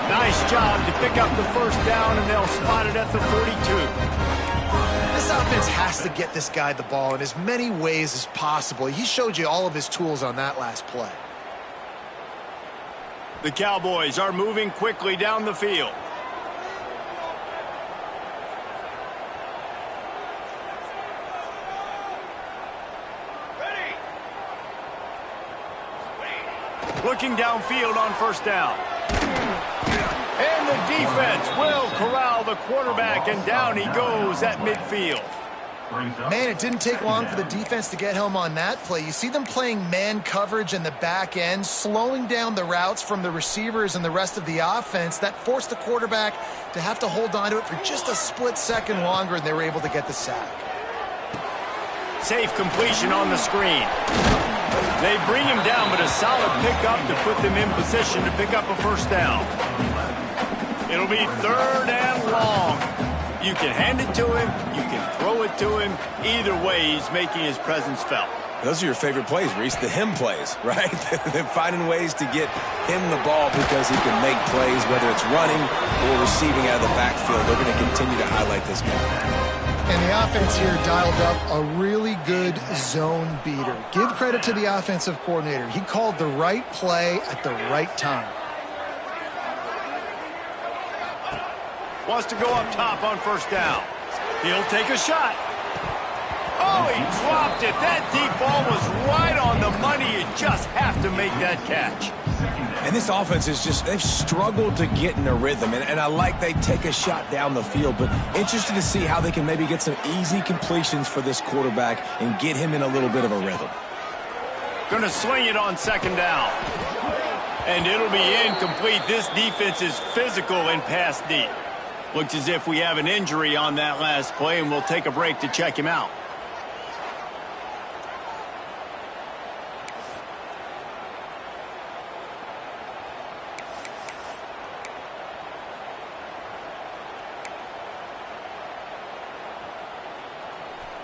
Nice job to pick up the first down, and they'll spot it at the 42. This offense has to get this guy the ball in as many ways as possible. He showed you all of his tools on that last play. The Cowboys are moving quickly down the field. Looking downfield on first down. And the defense will corral the quarterback, and down he goes at midfield. Man, it didn't take long for the defense to get home on that play. You see them playing man coverage in the back end, slowing down the routes from the receivers and the rest of the offense. That forced the quarterback to have to hold on to it for just a split second longer, and they were able to get the sack. Safe completion on the screen. They bring him down, but a solid pickup to put them in position to pick up a first down. It'll be third and long. You can hand it to him, you can throw it to him. Either way, he's making his presence felt. Those are your favorite plays, Reese, the him plays, right? They're finding ways to get him the ball because he can make plays, whether it's running or receiving out of the backfield. They're going to continue to highlight this guy. And the offense here dialed up a really good zone beater. Give credit to the offensive coordinator. He called the right play at the right time. Wants to go up top on first down. He'll take a shot. Oh, he dropped it. That deep ball was right on the money. You just have to make that catch. And this offense is just, they've struggled to get in a rhythm. And I like they take a shot down the field, but interested to see how they can maybe get some easy completions for this quarterback and get him in a little bit of a rhythm. Gonna swing it on second down. And it'll be incomplete. This defense is physical and pass deep. Looks as if we have an injury on that last play, and we'll take a break to check him out.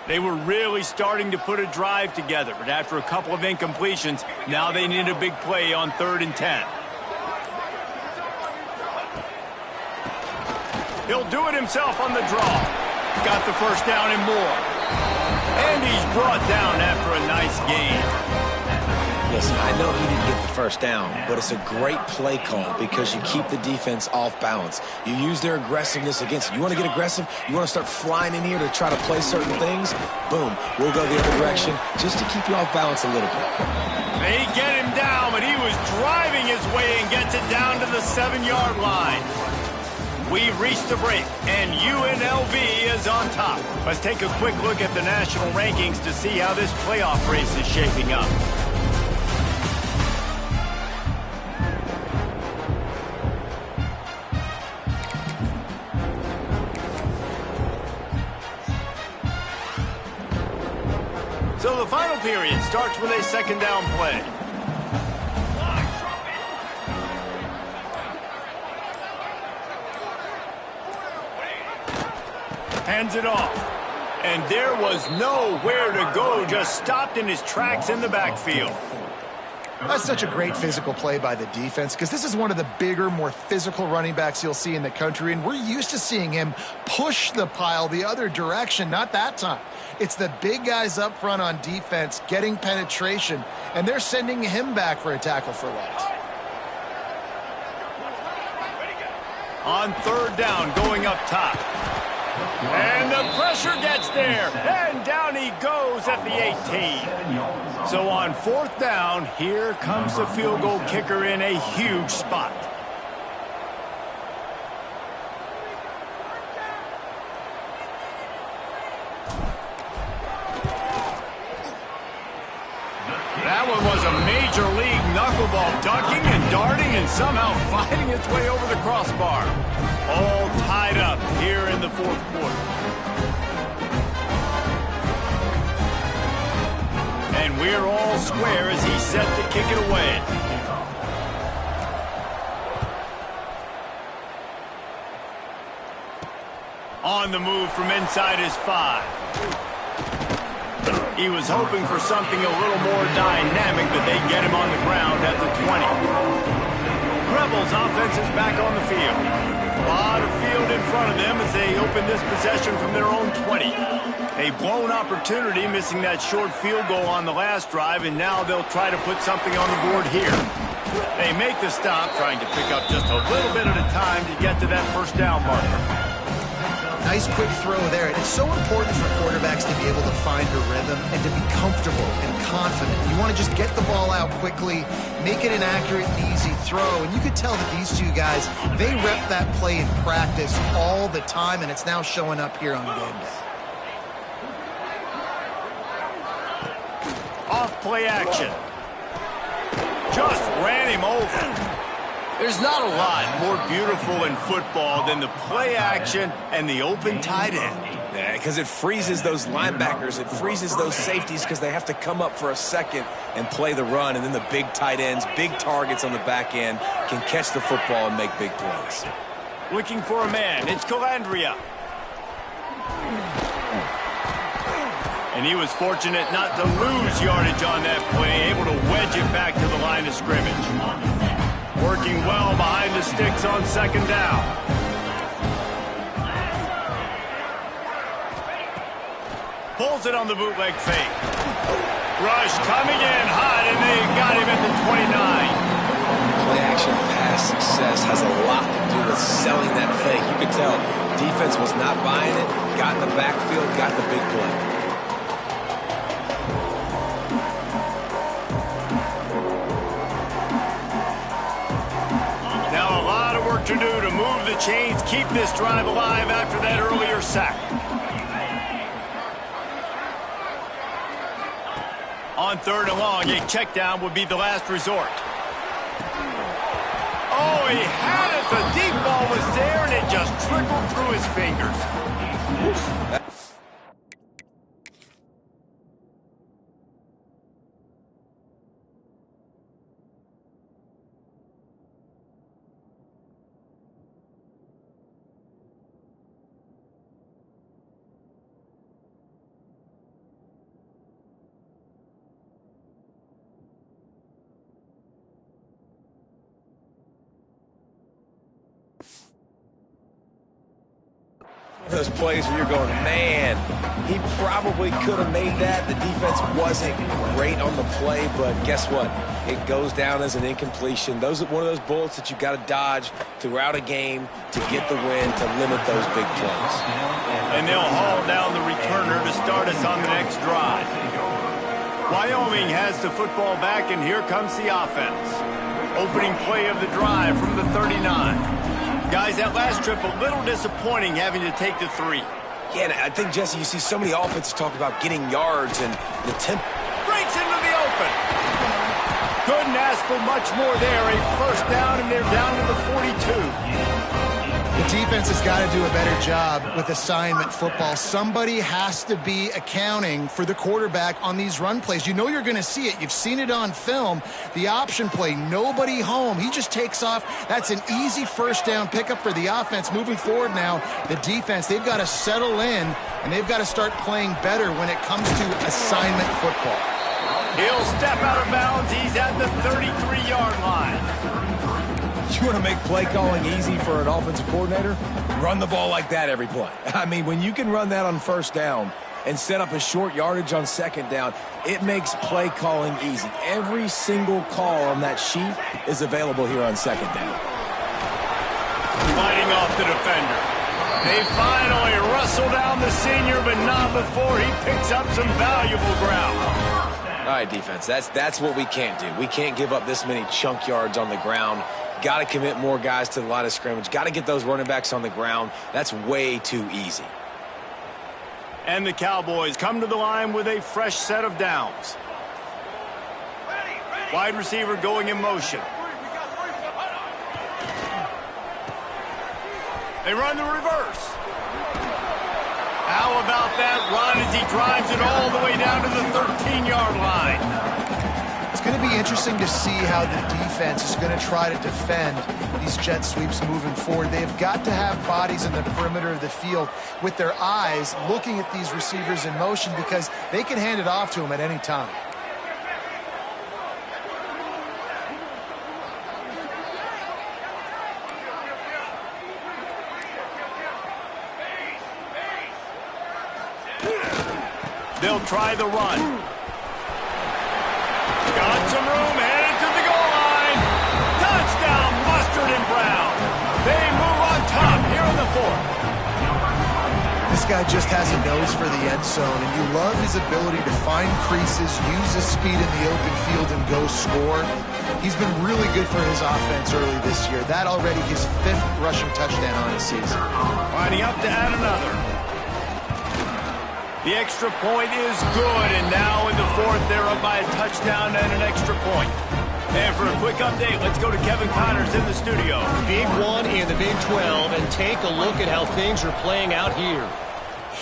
They were really starting to put a drive together, but after a couple of incompletions, now they need a big play on 3rd and 10. He'll do it himself on the draw. Got the first down and more. And he's brought down after a nice gain. Listen, I know he didn't get the first down, but it's a great play call because you keep the defense off balance. You use their aggressiveness against you. You want to get aggressive? You want to start flying in here to try to play certain things? Boom, we'll go the other direction just to keep you off balance a little bit. They get him down, but he was driving his way and gets it down to the 7-yard line. We've reached a break, and UNLV is on top. Let's take a quick look at the national rankings to see how this playoff race is shaping up. So the final period starts with a second down play. Hands it off. And there was nowhere to go, just stopped in his tracks in the backfield. That's such a great physical play by the defense because this is one of the bigger, more physical running backs you'll see in the country, and we're used to seeing him push the pile the other direction, not that time. It's the big guys up front on defense getting penetration, and they're sending him back for a tackle for loss. On 3rd down, going up top. And the pressure gets there, and down he goes at the 18. So on 4th down, here comes the field goal kicker in a huge spot. That one was a major league knuckleball, ducking and darting and somehow fighting its way over the crossbar. All tied up here in the fourth quarter. And we're all square as he's set to kick it away. On the move from inside his 5. He was hoping for something a little more dynamic, but they get him on the ground at the 20. Rebels offense is back on the field. A lot of field in front of them as they open this possession from their own 20. A blown opportunity, missing that short field goal on the last drive, and now they'll try to put something on the board here. They make the stop, trying to pick up just a little bit at a time to get to that first down marker. Nice quick throw there. And it's so important for quarterbacks to be able to find a rhythm and to be comfortable and confident. You want to just get the ball out quickly, make it an accurate and easy throw. And you could tell that these two guys, they rep that play in practice all the time, and it's now showing up here on game day. Off play action. Just ran him over. There's not a lot more beautiful in football than the play action and the open tight end. Yeah, because it freezes those linebackers. It freezes those safeties because they have to come up for a second and play the run. And then the big tight ends, big targets on the back end can catch the football and make big plays. Looking for a man. It's Calandria. And he was fortunate not to lose yardage on that play, able to wedge it back to the line of scrimmage. Working well behind the sticks on second down. Pulls it on the bootleg fake. Rush coming in hot, and they got him at the 29. Play action pass success has a lot to do with selling that fake. You could tell defense was not buying it, got in the backfield, got the big play. To do to move the chains, keep this drive alive after that earlier sack. On third and long, a check down would be the last resort. Oh, he had it. The deep ball was there, and it just trickled through his fingers. Those plays where you're going, man, he probably could have made that. The defense wasn't great on the play, but guess what? It goes down as an incompletion. Those are one of those bullets that you've got to dodge throughout a game to get the win, to limit those big plays. And they'll haul down the returner to start us on the next drive. Wyoming has the football back, and here comes the offense. Opening play of the drive from the 39. Guys, that last trip a little disappointing having to take the 3. Yeah, and I think, Jesse, you see so many offenses talk about getting yards and the tempo. Breaks into the open. Couldn't ask for much more there. A first down, and they're down to the 42. The defense has got to do a better job with assignment football. Somebody has to be accounting for the quarterback on these run plays. You know you're going to see it. You've seen it on film. The option play, nobody home. He just takes off. That's an easy first down pickup for the offense. Moving forward now, the defense, they've got to settle in, and they've got to start playing better when it comes to assignment football. He'll step out of bounds. He's at the 33-yard line. You want to make play calling easy for an offensive coordinator? Run the ball like that every play. I mean, when you can run that on first down and set up a short yardage on second down, it makes play calling easy. Every single call on that sheet is available here on second down. Fighting off the defender. They finally wrestle down the senior, but not before he picks up some valuable ground. All right, defense, that's what we can't do. We can't give up this many chunk yards on the ground. Got to commit more guys to the line of scrimmage. Got to get those running backs on the ground. That's way too easy. And the Cowboys come to the line with a fresh set of downs. Wide receiver going in motion. They run the reverse. How about that run as he drives it all the way down to the 13-yard line? It's going to be interesting to see how the defense is going to try to defend these jet sweeps moving forward. They've got to have bodies in the perimeter of the field with their eyes looking at these receivers in motion because they can hand it off to them at any time. They'll try the run. Got some room, headed to the goal line. Touchdown, Mustard and Brown. They move on top here in the fourth. This guy just has a nose for the end zone, and you love his ability to find creases, use his speed in the open field, and go score. He's been really good for his offense early this year. That already his 5th rushing touchdown on the season. Lining up to add another. The extra point is good, and now in the fourth, they're up by a touchdown and an extra point. And for a quick update, let's go to Kevin Connors in the studio. Big one in the Big 12, and take a look at how things are playing out here.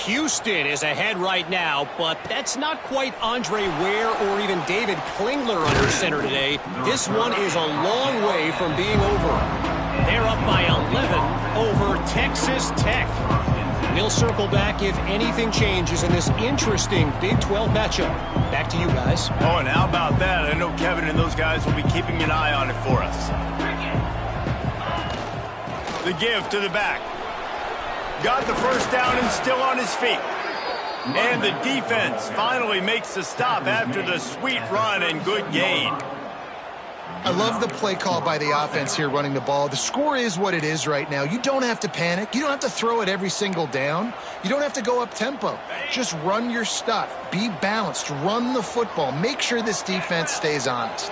Houston is ahead right now, but that's not quite Andre Ware or even David Klingler under center today. This one is a long way from being over. They're up by 11 over Texas Tech. We'll circle back if anything changes in this interesting Big 12 matchup. Back to you guys. Oh, and how about that? I know Kevin and those guys will be keeping an eye on it for us. The give to the back. Got the first down and still on his feet. And the defense finally makes the stop after the sweet run and good gain. I love the play call by the offense here running the ball. The score is what it is right now. You don't have to panic. You don't have to throw it every single down. You don't have to go up tempo. Just run your stuff. Be balanced. Run the football. Make sure this defense stays honest.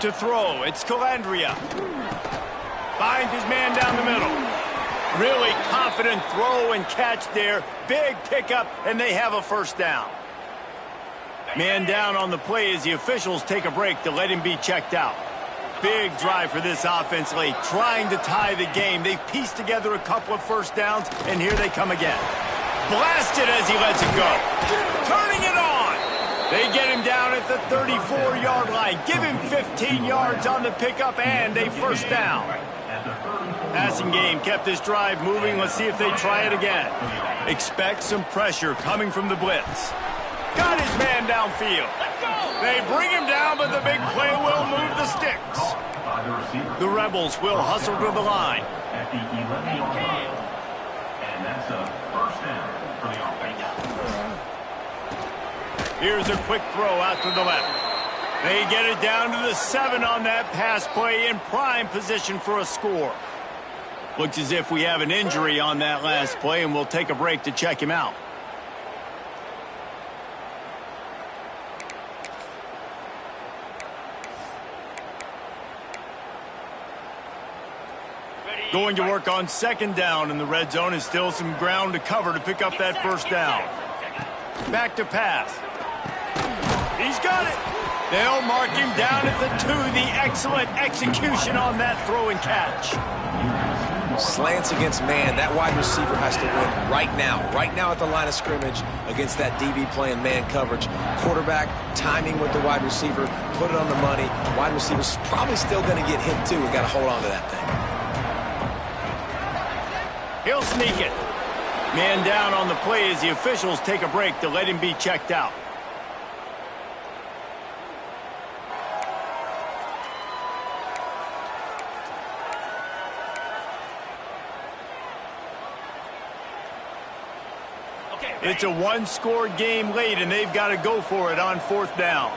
To throw, it's Calandria. Finds his man down the middle. Really confident throw and catch there. Big pickup, and they have a first down. Man down on the play as the officials take a break to let him be checked out. Big drive for this offense late, trying to tie the game. They've pieced together a couple of first downs, and here they come again. Blasted as he lets it go. Turning it on. They get him down at the 34-yard line. Give him 15 yards on the pickup and a first down. Passing game kept this drive moving. Let's see if they try it again. Expect some pressure coming from the blitz. Got his man downfield. They bring him down, but the big play will move the sticks. The Rebels will hustle to the line. At the 11-yard line. And that's a first down for the offense. Here's a quick throw out to the left. They get it down to the 7 on that pass play in prime position for a score. Looks as if we have an injury on that last play, and we'll take a break to check him out. Going to work on second down in the red zone, and still some ground to cover to pick up that first down. Back to pass. He's got it. They'll mark him down at the 2. The excellent execution on that throw and catch. Slants against man. That wide receiver has to win right now at the line of scrimmage against that DB playing man coverage. Quarterback, timing with the wide receiver, put it on the money. Wide receiver's probably still going to get hit too. We got to hold on to that thing. He'll sneak it. Man down on the play as the officials take a break to let him be checked out. It's a one-score game late, and they've got to go for it on fourth down.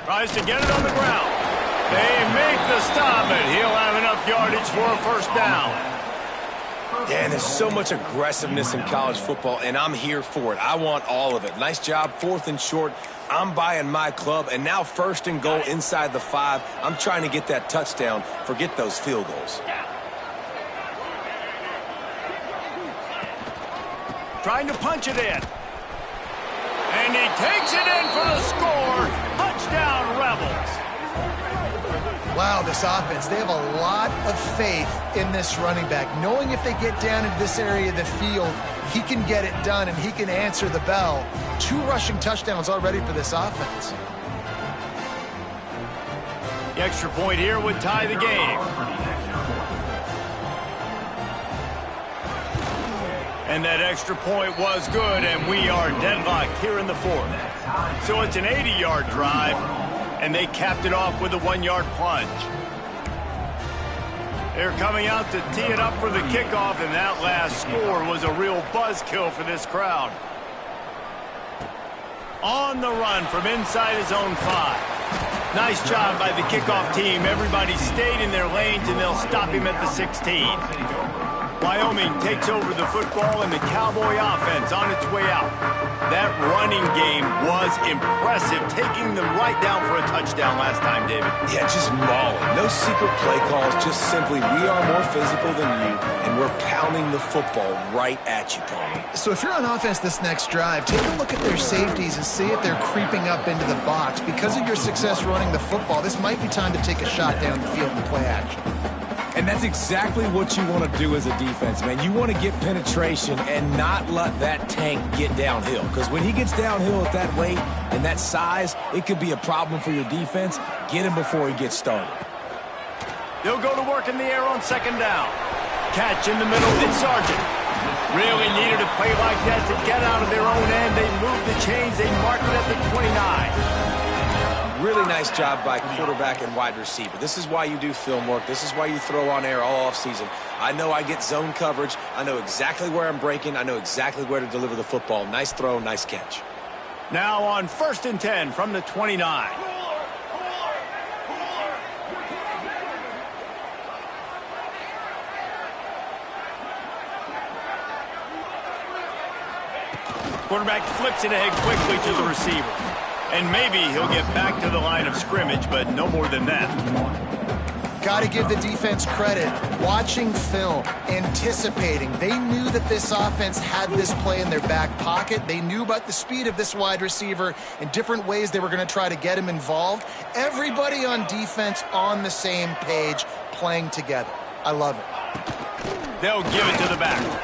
Tries to get it on the ground. They make the stop, and he'll have enough yardage for a first down. Yeah, and there's so much aggressiveness in college football, and I'm here for it. I want all of it. Nice job, 4th and short. I'm buying my club, and now 1st and goal inside the 5. I'm trying to get that touchdown. Forget those field goals. Trying to punch it in. And he takes it in for the score. Touchdown, Rebels. Wow, this offense, they have a lot of faith in this running back, knowing if they get down into this area of the field, he can get it done and he can answer the bell. 2 rushing touchdowns already for this offense. The extra point here would tie the game. And that extra point was good, and we are deadlocked here in the 4th. So it's an 80-yard drive, and they capped it off with a 1-yard plunge. They're coming out to tee it up for the kickoff, and that last score was a real buzzkill for this crowd. On the run from inside his own 5. Nice job by the kickoff team. Everybody stayed in their lanes, and they'll stop him at the 16. Wyoming takes over the football, and the Cowboy offense on its way out. That running game was impressive, taking them right down for a touchdown last time, David. Yeah, just mauling. No secret play calls, just simply we are more physical than you, and we're pounding the football right at you, Tony. So if you're on offense this next drive, take a look at their safeties and see if they're creeping up into the box. Because of your success running the football, this might be time to take a shot down the field and play action. And that's exactly what you want to do as a defense, man. You want to get penetration and not let that tank get downhill. Because when he gets downhill at that weight and that size, it could be a problem for your defense. Get him before he gets started. They'll go to work in the air on 2nd down. Catch in the middle, it's Sargent. Really needed a play like that to get out of their own end. They moved the chains, they marked it at the 29. Really nice job by quarterback and wide receiver. This is why you do film work. This is why you throw on air all offseason. I know I get zone coverage. I know exactly where I'm breaking. I know exactly where to deliver the football. Nice throw, nice catch. Now on 1st and 10 from the 29. Quarterback flips it ahead quickly to the receiver. And maybe he'll get back to the line of scrimmage, but no more than that. Got to give the defense credit. Watching film, anticipating. They knew that this offense had this play in their back pocket. They knew about the speed of this wide receiver and different ways they were going to try to get him involved. Everybody on defense on the same page, playing together. I love it. They'll give it to the back.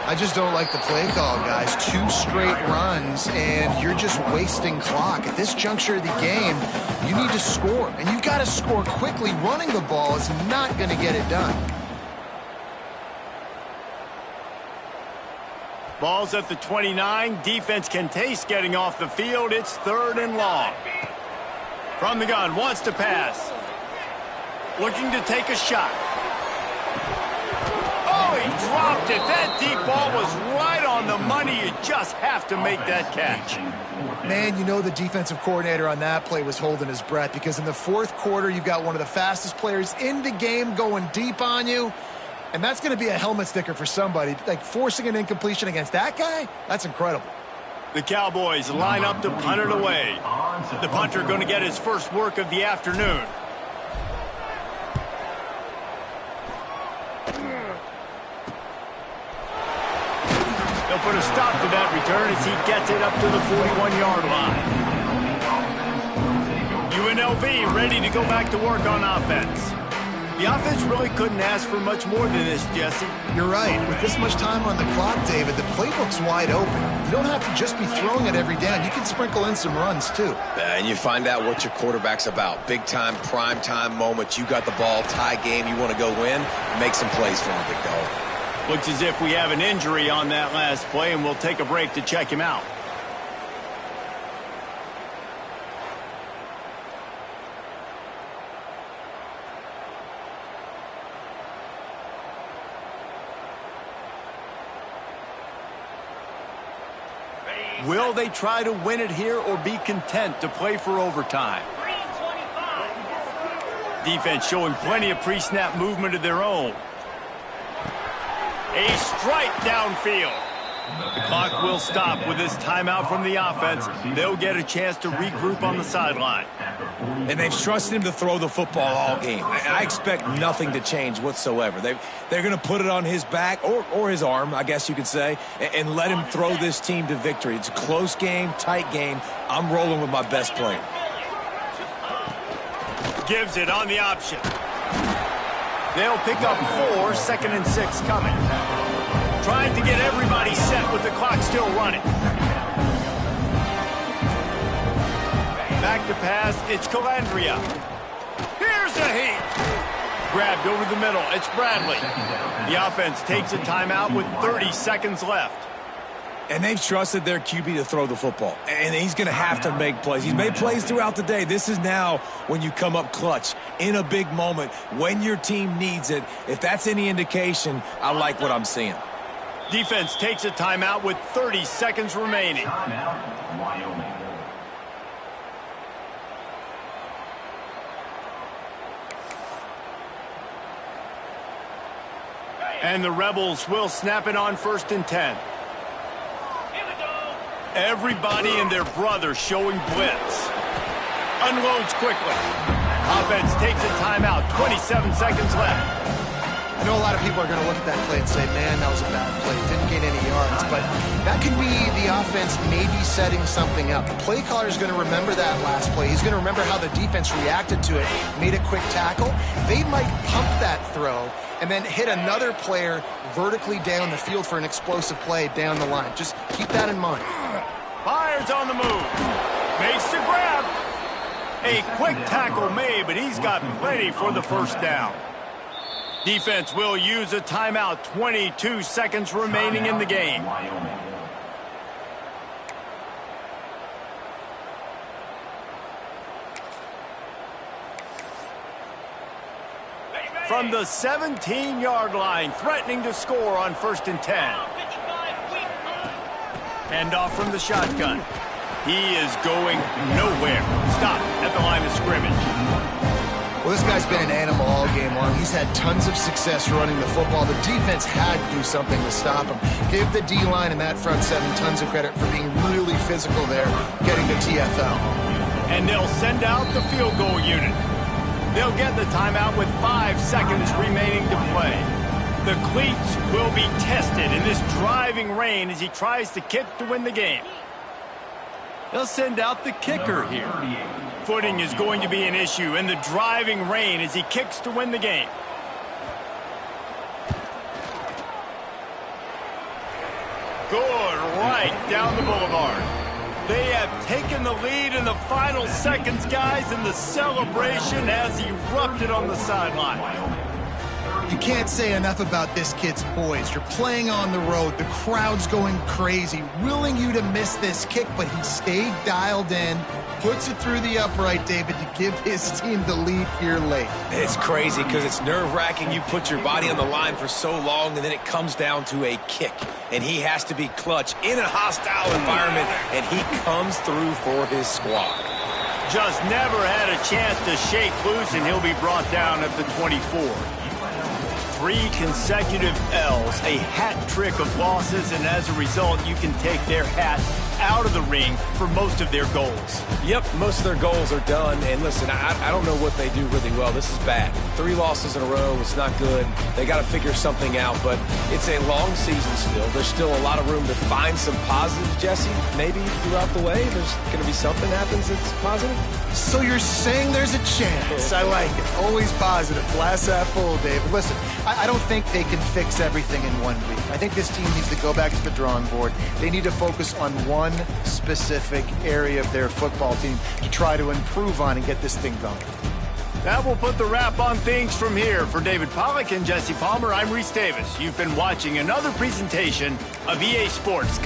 I just don't like the play call, guys. 2 straight runs, and you're just wasting clock. At this juncture of the game, you need to score, and you've got to score quickly. Running the ball is not going to get it done. Ball's at the 29. Defense can taste getting off the field. It's 3rd and long. From the gun, wants to pass. Looking to take a shot. Oh, he dropped it. That deep ball was right on the money. You just have to make that catch. Man, you know the defensive coordinator on that play was holding his breath because in the 4th quarter, you've got one of the fastest players in the game going deep on you, and that's going to be a helmet sticker for somebody. Like, forcing an incompletion against that guy, that's incredible. The Cowboys line up to punt it away. The punter going to get his first work of the afternoon. They'll put a stop to that return as he gets it up to the 41-yard line. UNLV ready to go back to work on offense. The offense really couldn't ask for much more than this, Jesse. You're right. With this much time on the clock, David, the playbook's wide open. You don't have to just be throwing it every down. You can sprinkle in some runs, too. And you find out what your quarterback's about. Big-time, prime-time moment. You got the ball, tie game, you want to go win, make some plays for him, big dog. Looks as if we have an injury on that last play, and we'll take a break to check him out. Will they try to win it here or be content to play for overtime? Defense showing plenty of pre-snap movement of their own. A strike downfield. The clock will stop with this timeout from the offense. They'll get a chance to regroup on the sideline. And they've trusted him to throw the football all game. I expect nothing to change whatsoever. They're going to put it on his back, or his arm, I guess you could say, and let him throw this team to victory. It's a close game, tight game. I'm rolling with my best player. Gives it on the option. They'll pick up 4, 2nd and 6 coming. Trying to get everybody set with the clock still running. Back to pass, it's Calandria. Here's a heat. Grabbed over the middle, it's Bradley. The offense takes a timeout with 30 seconds left. And they've trusted their QB to throw the football. And he's going to have to make plays. He's made plays throughout the day. This is now when you come up clutch in a big moment when your team needs it. If that's any indication, I like what I'm seeing. Defense takes a timeout with 30 seconds remaining. Timeout, Wyoming. And the Rebels will snap it on 1st and 10. Everybody and their brother showing blitz. Unloads quickly. Offense takes a timeout. 27 seconds left. I know a lot of people are going to look at that play and say, man, that was a bad play. Didn't gain any yards. But that could be the offense maybe setting something up. The play caller is going to remember that last play. He's going to remember how the defense reacted to it, made a quick tackle. They might pump that throw and then hit another player vertically down the field for an explosive play down the line. Just keep that in mind. Byers on the move. Makes the grab. A quick tackle made, but he's got plenty for the first down. Defense will use a timeout. 22 seconds remaining in the game. Wyoming. From the 17-yard line, threatening to score on 1st and 10. Hand off from the shotgun. He is going nowhere. Stop at the line of scrimmage. Well, this guy's been an animal all game long. He's had tons of success running the football. The defense had to do something to stop him. Give the D-line and that front seven tons of credit for being really physical there, getting the TFL. And they'll send out the field goal unit. They'll get the timeout with 5 seconds remaining to play. The cleats will be tested in this driving rain as he tries to kick to win the game. They'll send out the kicker here. Footing is going to be an issue in the driving rain as he kicks to win the game. Good, right down the boulevard. They have taken the lead in the final seconds, guys, and the celebration has erupted on the sideline. You can't say enough about this kid's poise. You're playing on the road. The crowd's going crazy, willing you to miss this kick, but he stayed dialed in, puts it through the upright, David, to give his team the lead here late. It's crazy because it's nerve-wracking. You put your body on the line for so long, and then it comes down to a kick. And he has to be clutch in a hostile environment, and he comes through for his squad. Just never had a chance to shake loose, and he'll be brought down at the 24. 3 consecutive L's, a hat trick of losses, and as a result, you can take their hat out of the ring for most of their goals. Yep, most of their goals are done. And listen, I don't know what they do really well. This is bad. 3 losses in a row. It's not good. They got to figure something out, but it's a long season still. There's still a lot of room to find some positives, Jesse. Maybe throughout the way, there's going to be something happens that's positive. So you're saying there's a chance. I like it. Always positive. Glass half full, David. Listen, I don't think they can fix everything in 1 week. I think this team needs to go back to the drawing board. They need to focus on one specific area of their football team to try to improve on and get this thing going. That will put the wrap on things from here. For David Pollack and Jesse Palmer, I'm Reese Davis. You've been watching another presentation of EA Sports.